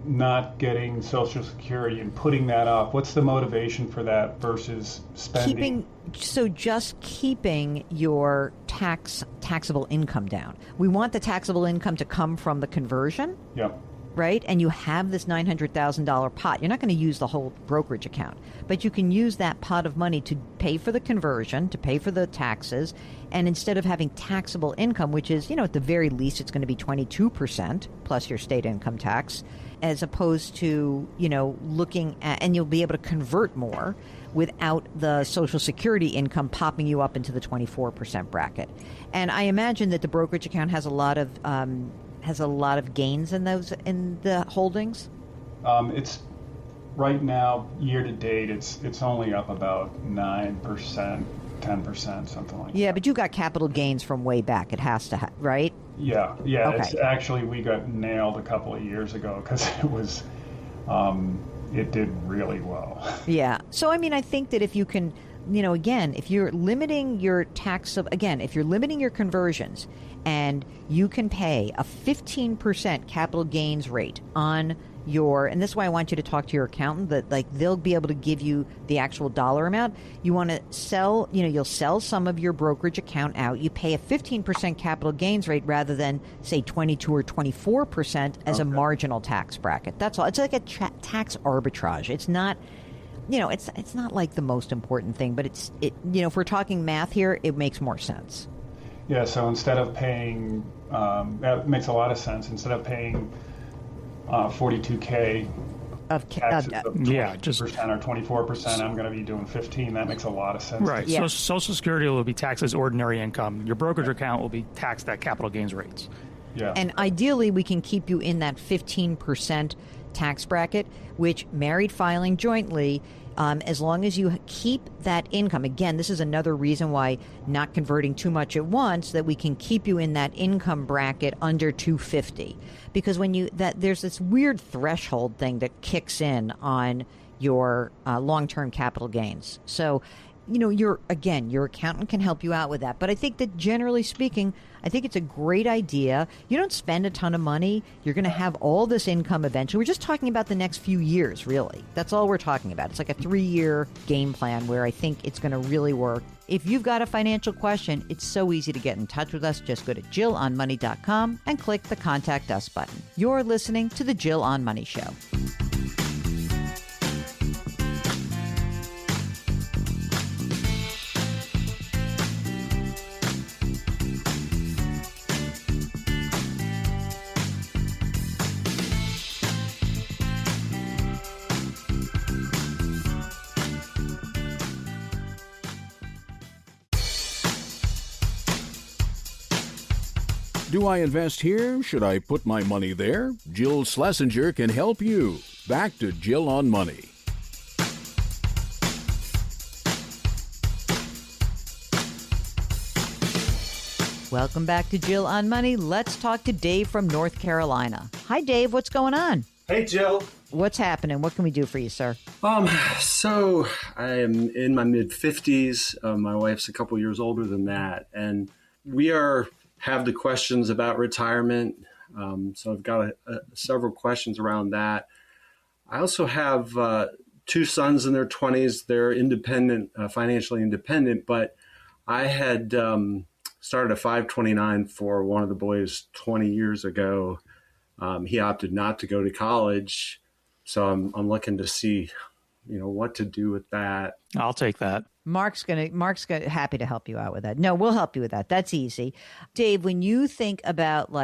not getting Social Security and putting that up. What's the motivation for that versus spending? Just keeping your taxable income down. We want the taxable income to come from the conversion. Yep. Right? And you have this $900,000 pot. You're not going to use the whole brokerage account, but you can use that pot of money to pay for the conversion, to pay for the taxes. And instead of having taxable income, which is, at the very least, it's going to be 22% plus your state income tax, as opposed to, looking at, and you'll be able to convert more without the Social Security income popping you up into the 24% bracket. And I imagine that the brokerage account has a lot of gains in the holdings? It's right now, year to date, it's only up about 9%, 10%, something like that. Yeah, but you got capital gains from way back. It has to, right? Yeah. Okay. It's actually, we got nailed a couple of years ago because it was, it did really well. Yeah. So, I think that if you can, again, if you're limiting your if you're limiting your conversions, and you can pay a 15% capital gains rate on and this is why I want you to talk to your accountant, that they'll be able to give you the actual dollar amount. You want to sell, you'll sell some of your brokerage account out. You pay a 15% capital gains rate rather than, say, 22 or 24% as a marginal tax bracket. That's all. It's like a tax arbitrage. It's not it's not like the most important thing, but if we're talking math here, it makes more sense. Yeah, so instead of paying, that makes a lot of sense. Instead of paying $42K of taxes of 20% just or 24%, I'm going to be doing 15. That makes a lot of sense. Right. Yeah. So Social Security will be taxed as ordinary income. Your brokerage account will be taxed at capital gains rates. Yeah. And ideally, we can keep you in that 15% tax bracket, which married filing jointly, as long as you keep that income. Again, this is another reason why not converting too much at once, that we can keep you in that income bracket under 250. Because there's this weird threshold thing that kicks in on your long-term capital gains. So, your accountant can help you out with that. But I think that generally speaking, I think it's a great idea. You don't spend a ton of money. You're going to have all this income eventually. We're just talking about the next few years, really. That's all we're talking about. It's like a 3-year game plan where I think it's going to really work. If you've got a financial question, it's so easy to get in touch with us. Just go to JillOnMoney.com and click the Contact Us button. You're listening to The Jill on Money Show. Do I invest here? Should I put my money there? Jill Schlesinger can help you. Back to Jill on Money. Welcome back to Jill on Money. Let's talk to Dave from North Carolina. Hi, Dave. What's going on? Hey, Jill. What's happening? What can we do for you, sir? So I am in my mid-50s. My wife's a couple years older than that. And we have the questions about retirement. So I've got several questions around that. I also have 2 sons in their 20s. They're independent, financially independent, but I had started a 529 for one of the boys 20 years ago. He opted not to go to college. So I'm looking to see, what to do with that. I'll take that. Mark's happy to help you out with that. No, we'll help you with that. That's easy. Dave, when you think about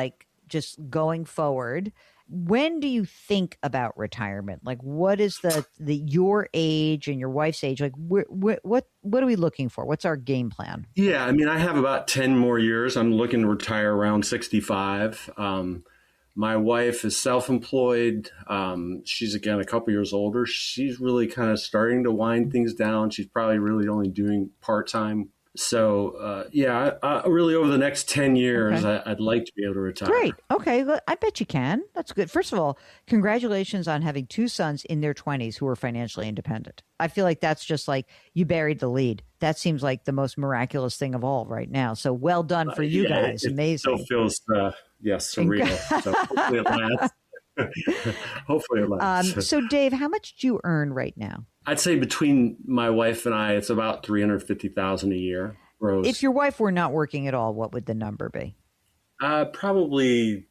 just going forward, when do you think about retirement? What is your age and your wife's age? What are we looking for? What's our game plan? Yeah, I have about 10 more years. I'm looking to retire around 65. My wife is self-employed. She's, again, a couple years older. She's really kind of starting to wind things down. She's probably really only doing part-time. So, really over the next 10 years, okay. I'd like to be able to retire. Great. Okay. Well, I bet you can. That's good. First of all, congratulations on having 2 sons in their 20s who are financially independent. I feel like that's just you buried the lead. That seems like the most miraculous thing of all right now. So well done for you guys. Amazing. It still feels, surreal. So hopefully it lasts. Hopefully it lasts. So Dave, how much do you earn right now? I'd say between my wife and I, it's about $350,000 a year gross. If your wife were not working at all, what would the number be? Probably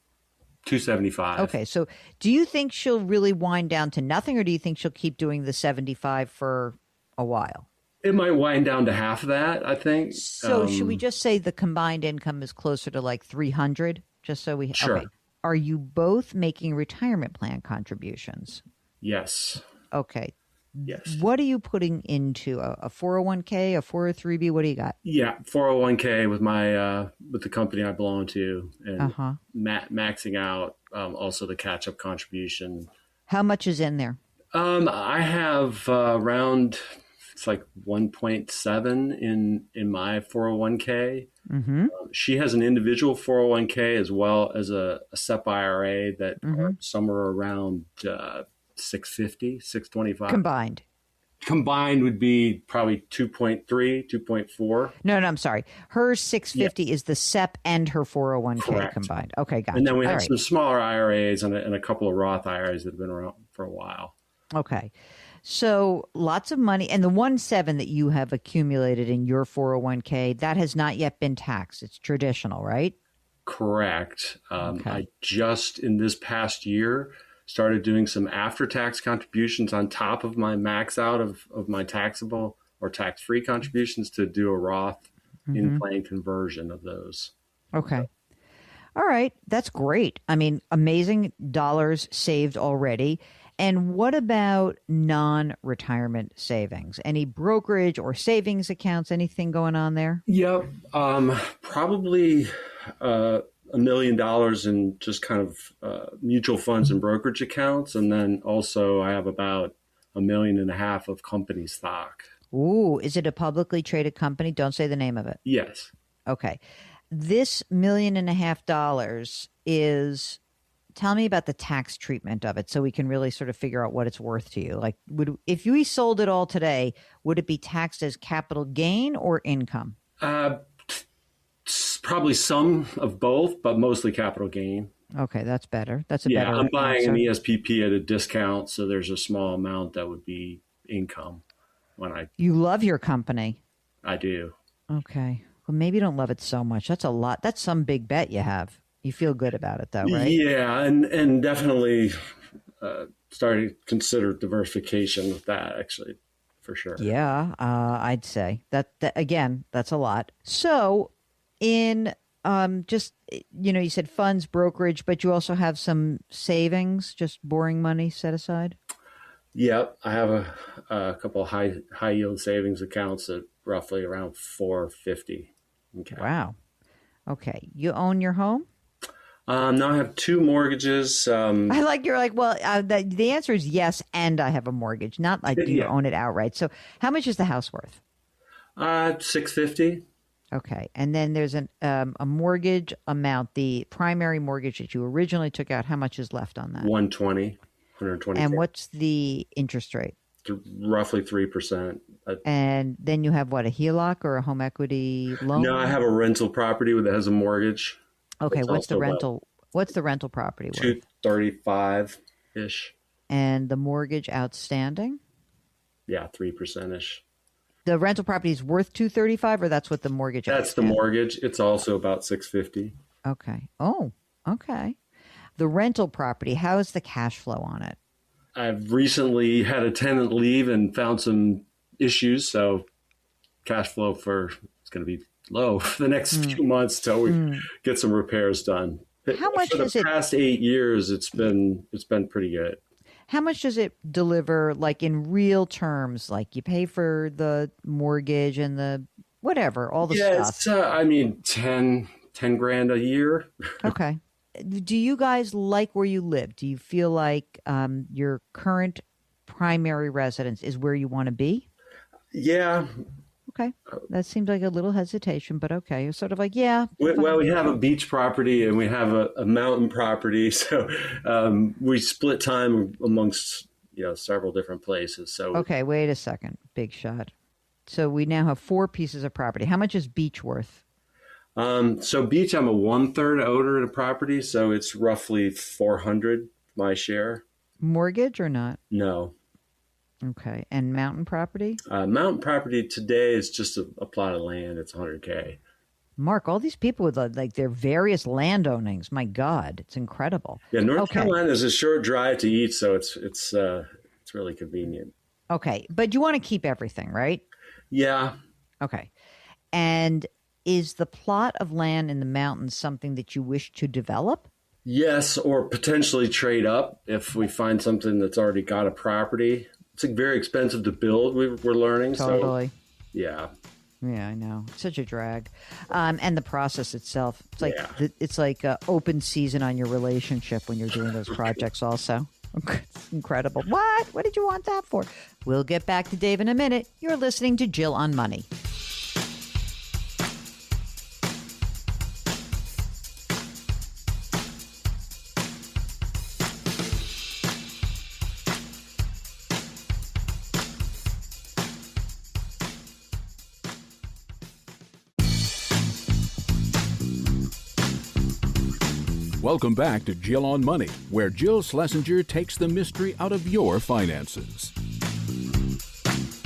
$275,000. Okay, so do you think she'll really wind down to nothing, or do you think she'll keep doing the $75,000 for a while? It might wind down to half of that, I think. So should we just say the combined income is closer to $300,000, just so we? Sure. Okay. Are you both making retirement plan contributions? Yes. Okay. Yes. What are you putting into a 401k, a 403b? What do you got? Yeah, 401k with my with the company I belong to, and maxing out also the catch-up contribution. How much is in there? I have around 1.7 in my 401k. Mm-hmm. She has an individual 401k as well as a SEP IRA that are somewhere around 650, 625. Combined would be probably 2.3, 2.4. No, I'm sorry. Her 650 is the SEP and her 401k Correct. Combined. Okay, gotcha. And then we have some smaller IRAs and a couple of Roth IRAs that have been around for a while. Okay. So lots of money. And the 1.7 that you have accumulated in your 401k, that has not yet been taxed. It's traditional, right? Correct. Okay. I just in this past year started doing some after-tax contributions on top of my max out of my taxable or tax-free contributions to do a Roth in plan conversion of those. Okay. All right. That's great. I mean, amazing dollars saved already. And what about non-retirement savings? Any brokerage or savings accounts? Anything going on there? Yep. Probably $1 million in just kind of mutual funds and brokerage accounts. And then also I have about $1.5 million of company stock. Ooh, is it a publicly traded company? Don't say the name of it. Yes. Okay. This $1.5 million is, tell me about the tax treatment of it so we can really sort of figure out what it's worth to you. Like, if you sold it all today, would it be taxed as capital gain or income? Probably some of both, but mostly capital gain. Okay, that's better. That's a better I'm buying answer. an ESPP at a discount, so there's a small amount that would be income when You love your company. I do. Okay. Well, maybe you don't love it so much. That's a lot. That's some big bet you have. You feel good about it, though, right? Yeah, and definitely starting to consider diversification with that, actually, for sure. Yeah, I'd say that again, that's a lot. So in just, you said funds, brokerage, but you also have some savings, just boring money set aside? Yep. I have a couple of high yield savings accounts at roughly around $450. Okay. Wow. Okay. You own your home? Now I have 2 mortgages. I like you're like, well, the answer is yes, and I have a mortgage. Not like you own it outright. So how much is the house worth? $650. Okay. And then there's a mortgage amount, the primary mortgage that you originally took out. How much is left on that? 120. And what's the interest rate? Roughly 3%. And then you have what, a HELOC or a home equity loan? No, I have a rental property that has a mortgage. Okay, what's the rental? What's the rental property worth? $235-ish. And the mortgage outstanding? Yeah, 3%-ish. The rental property is worth $235, or that's what the mortgage? That's the mortgage. It's also about $650. Okay. Oh, okay. The rental property, how is the cash flow on it? I've recently had a tenant leave and found some issues, so cash flow it's going to be low for the next few months till we get some repairs done. How much for the past 8 years? It's been pretty good. How much does it deliver, like in real terms? Like you pay for the mortgage and the whatever, all the stuff. It's 10 grand a year. Okay. Do you guys like where you live? Do you feel like your current primary residence is where you want to be? Yeah. Okay. That seems like a little hesitation, but okay. It's sort of like, yeah. Well, we have a beach property and we have a mountain property. So we split time amongst, several different places. So okay, wait a second. Big shot. So we now have 4 pieces of property. How much is beach worth? So beach, I'm a 1/3 owner of the property. So it's roughly $400, my share. Mortgage or not? No. Okay. And mountain property? Mountain property today is just a plot of land. It's $100K. Mark, all these people with like their various land ownings. My God, it's incredible. Yeah, North Carolina is a short drive to each, so it's really convenient. Okay, but you want to keep everything, right? Yeah. Okay. And is the plot of land in the mountains something that you wish to develop? Yes, or potentially trade up if we find something that's already got a property. It's very expensive to build, we're learning. Totally. So, yeah. Yeah, I know. It's such a drag. And the process itself. It's like it's like open season on your relationship when you're doing those projects also. It's incredible. What? What did you want that for? We'll get back to Dave in a minute. You're listening to Jill on Money. Welcome back to Jill on Money, where Jill Schlesinger takes the mystery out of your finances.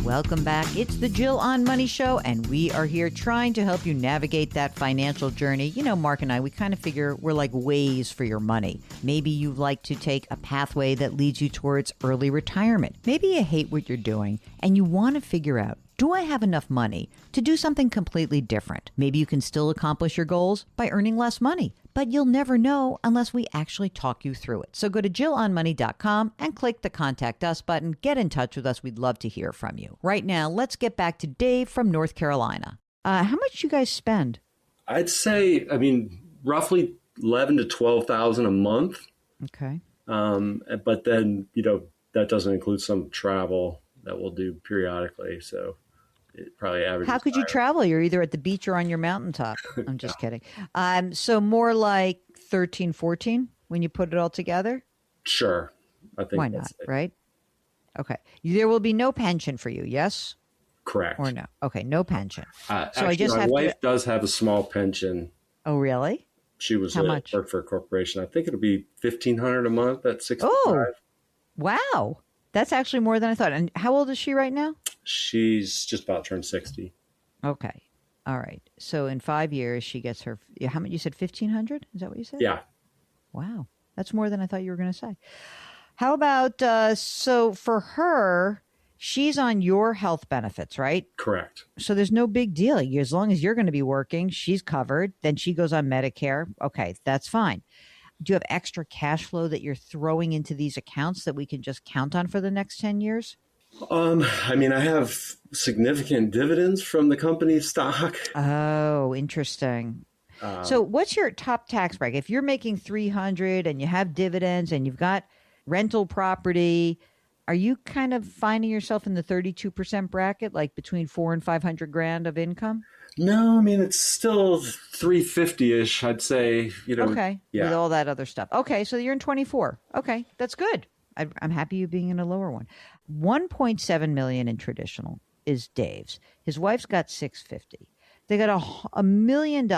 Welcome back. It's the Jill on Money Show, and we are here trying to help you navigate that financial journey. You know, Mark and I, we kind of figure we're like ways for your money. Maybe you like to take a pathway that leads you towards early retirement. Maybe you hate what you're doing and you want to figure out, do I have enough money to do something completely different? Maybe you can still accomplish your goals by earning less money, but you'll never know unless we actually talk you through it. So go to JillOnMoney.com and click the Contact Us button. Get in touch with us. We'd love to hear from you. Right now, let's get back to Dave from North Carolina. How much you guys spend? I'd say, roughly 11 to 12,000 a month. Okay. But then, that doesn't include some travel that we'll do periodically. So it probably averages. How could you travel? You're either at the beach or on your mountaintop. I'm just kidding. So more like 13, 14 when you put it all together? Sure. I think why not, right? Okay. There will be no pension for you, yes? Correct. Or no? Okay, no pension. So actually, my wife does have a small pension. Oh, really? She was How much? Worked for a corporation. I think it'll be $1,500 a month at 65. Oh, wow. That's actually more than I thought. And how old is she right now? She's just about turned 60. Okay. All right. So in 5 years, she gets her, how much? You said 1,500? Is that what you said? Yeah. Wow. That's more than I thought you were going to say. How about, so for her, she's on your health benefits, right? Correct. So there's no big deal. As long as you're going to be working, she's covered. Then she goes on Medicare. Okay, that's fine. Do you have extra cash flow that you're throwing into these accounts that we can just count on for the next 10 years? I have significant dividends from the company's stock. Oh, interesting. So what's your top tax bracket? If you're making $300 and you have dividends and you've got rental property, are you kind of finding yourself in the 32% bracket, like between $400,000 and $500,000 of income? No, it's still 350-ish, I'd say. Okay, yeah. With all that other stuff. Okay, so you're in 24. Okay, that's good. I'm happy you being in a lower one. 1.7 million in traditional is Dave's. His wife's got 650. They got $1 million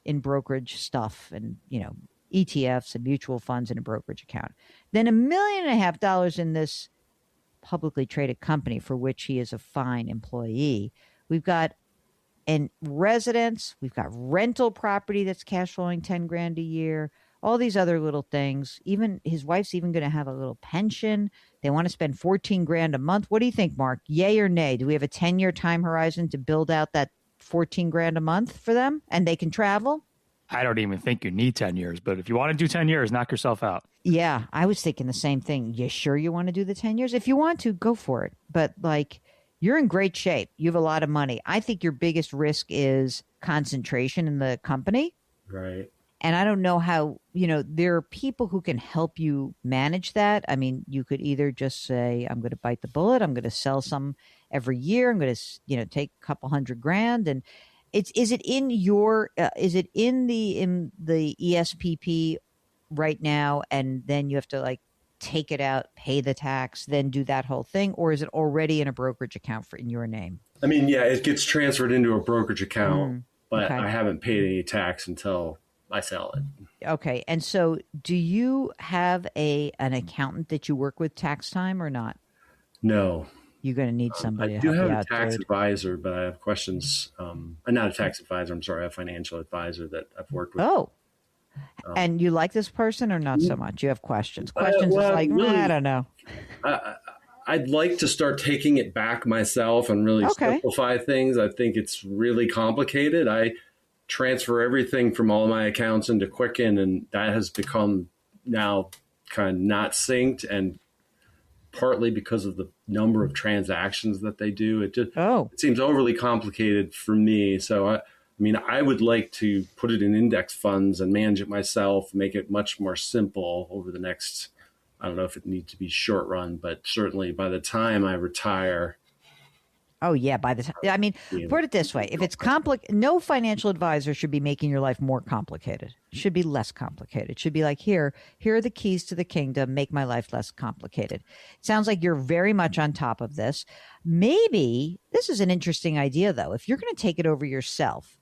in brokerage stuff and ETFs and mutual funds in a brokerage account. Then $1.5 million in this publicly traded company for which he is a fine employee. We've got in residence, we've got rental property that's cash flowing $10,000 a year, all these other little things. Even his wife's even going to have a little pension. They want to spend $14,000 a month. What do you think, Mark? Yay or nay? Do we have a 10-year time horizon to build out that $14,000 a month for them and they can travel? I don't even think you need 10 years, but if you want to do 10 years, knock yourself out. Yeah, I was thinking the same thing. You sure you want to do the 10 years? If you want to, go for it. But you're in great shape. You have a lot of money. I think your biggest risk is concentration in the company. Right. And I don't know how, there are people who can help you manage that. You could either just say, I'm going to bite the bullet. I'm going to sell some every year. I'm going to, take a couple $100,000. And is it in the ESPP right now? And then you have to take it out, pay the tax, then do that whole thing? Or is it already in a brokerage account in your name? It gets transferred into a brokerage account, but okay. I haven't paid any tax until I sell it. Okay. And so do you have an accountant that you work with tax time or not? No. You're going to need somebody I to help do have you a out. tax advisor, but I have questions. Not a tax advisor. I'm sorry. I have a financial advisor that I've worked with. Oh. And you like this person or not so much? You have questions. Questions really, I don't know. I'd like to start taking it back myself and really simplify things. I think it's really complicated. I transfer everything from all my accounts into Quicken, and that has become now kind of not synced, and partly because of the number of transactions that they do. It seems overly complicated for me. So I would like to put it in index funds and manage it myself, make it much more simple over the next, I don't know if it needs to be short run, but certainly by the time I retire. Oh, yeah. By the time, put it this way. If it's complicated, no financial advisor should be making your life more complicated. It should be less complicated. It should be like, here are the keys to the kingdom. Make my life less complicated. It sounds like you're very much on top of this. Maybe this is an interesting idea, though. If you're going to take it over yourself,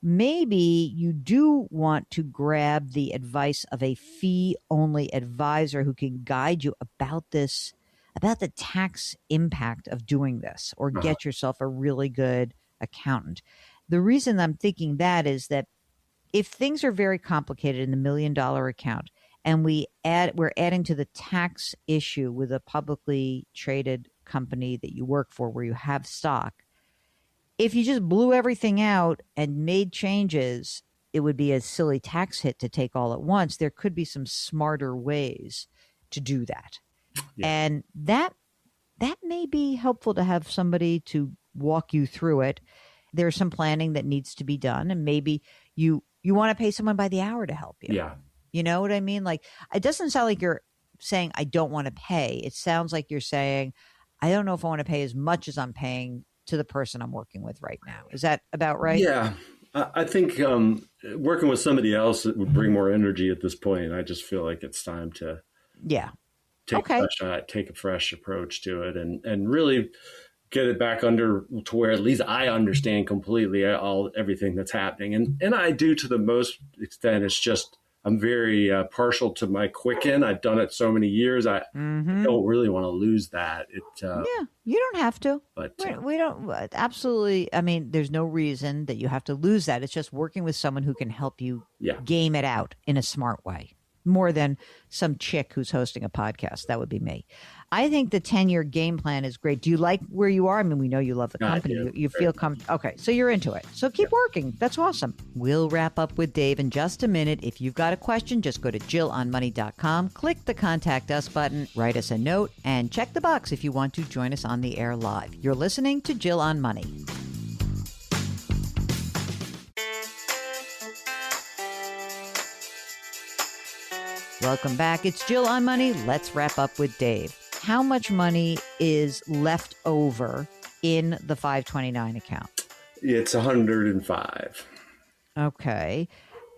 maybe you do want to grab the advice of a fee-only advisor who can guide you about this about the tax impact of doing this, or get yourself a really good accountant. The reason I'm thinking that is that if things are very complicated in the $1 million account, and we're adding to the tax issue with a publicly traded company that you work for where you have stock, if you just blew everything out and made changes, it would be a silly tax hit to take all at once. There could be some smarter ways to do that. Yeah. And that may be helpful to have somebody to walk you through it. There's some planning that needs to be done, and maybe you want to pay someone by the hour to help you. Yeah. You know what I mean? Like, it doesn't sound like you're saying, I don't want to pay. It sounds like you're saying, I don't know if I want to pay as much as I'm paying to the person I'm working with right now. Is that about right? Yeah. I think working with somebody else would bring more energy at this point. I just feel like it's time to take a fresh approach to it and really get it back under to where at least I understand completely everything that's happening. And I do to the most extent. It's just I'm very partial to my Quicken. I've done it so many years. I don't really want to lose that. You don't have to. But we don't absolutely. I mean, there's no reason that you have to lose that. It's just working with someone who can help you game it out in a smart way, more than some chick who's hosting a podcast. That would be me. I think the 10-year game plan is great. Do you like where you are? I mean, we know you love the company. You feel comfortable. Okay, so you're into it. So keep working. That's awesome. We'll wrap up with Dave in just a minute. If you've got a question, just go to JillOnMoney.com, click the Contact Us button, write us a note, and check the box if you want to join us on the air live. You're listening to Jill on Money. Welcome back. It's Jill on Money. Let's wrap up with Dave. How much money is left over in the 529 account? It's 105. Okay.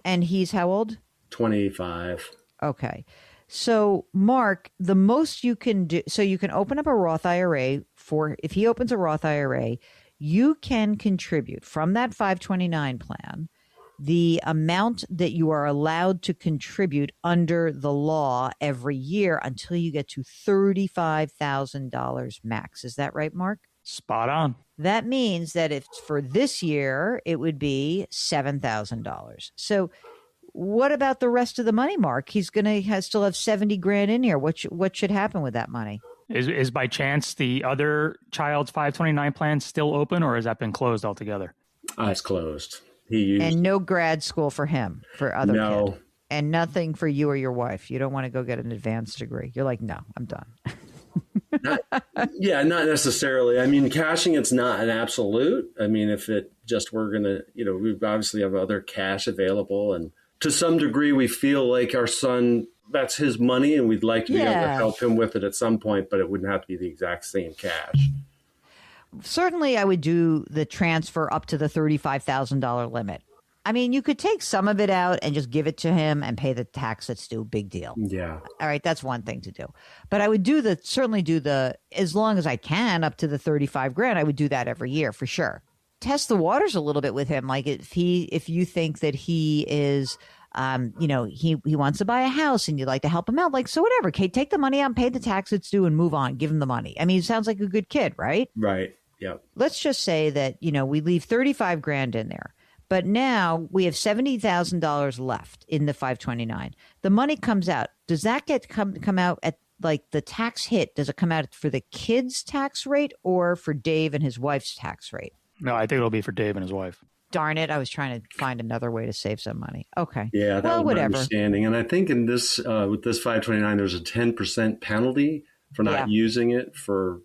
And he's how old? 25. Okay. So, Mark, the most you can do, so you can open up a Roth IRA if he opens a Roth IRA, you can contribute from that 529 plan the amount that you are allowed to contribute under the law every year until you get to $35,000 max. Is that right, Mark? Spot on. That means that if for this year, it would be $7,000. So what about the rest of the money, Mark? He's going to still have 70 grand in here. What should happen with that money? Is by chance the other child's 529 plan still open, or has that been closed altogether? It's closed. And no grad school for him, for other kid. And nothing for you or your wife. You don't want to go get an advanced degree. You're like, no, I'm done. Not necessarily. I mean, cashing, it's not an absolute. I mean, if it just, we're going to, we obviously have other cash available. And to some degree, we feel like our son, that's his money, and we'd like to be able to help him with it at some point, but it wouldn't have to be the exact same cash. Certainly, I would do the transfer up to the $35,000 limit. I mean, you could take some of it out and just give it to him and pay the tax that's due. Big deal. Yeah. All right. That's one thing to do. But I would certainly do as long as I can, up to the 35 grand, I would do that every year for sure. Test the waters a little bit with him. Like if you think that he is, he wants to buy a house and you'd like to help him out, like, so whatever, Kate, take the money out and pay the tax it's due and move on. Give him the money. I mean, it sounds like a good kid, right? Right. Yeah. Let's just say that, we leave 35 grand in there, but now we have $70,000 left in the 529. The money comes out. Does that come out at like the tax hit? Does it come out for the kid's tax rate or for Dave and his wife's tax rate? No, I think it'll be for Dave and his wife. Darn it. I was trying to find another way to save some money. Okay. Yeah, that was my understanding. And I think in this, with this 529, there's a 10% penalty for not using it for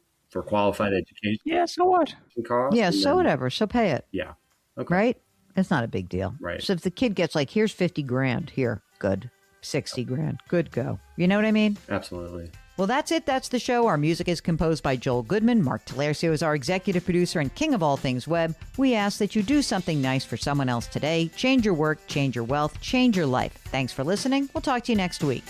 qualified education. Yeah, so what? Costs, whatever. So pay it. Yeah. Okay. Right? It's not a big deal. Right. So if the kid gets like, here's 50 grand, here, good. 60 grand, good, go. You know what I mean? Absolutely. Well, that's it. That's the show. Our music is composed by Joel Goodman. Mark Talercio is our executive producer and king of all things web. We ask that you do something nice for someone else today. Change your work, change your wealth, change your life. Thanks for listening. We'll talk to you next week.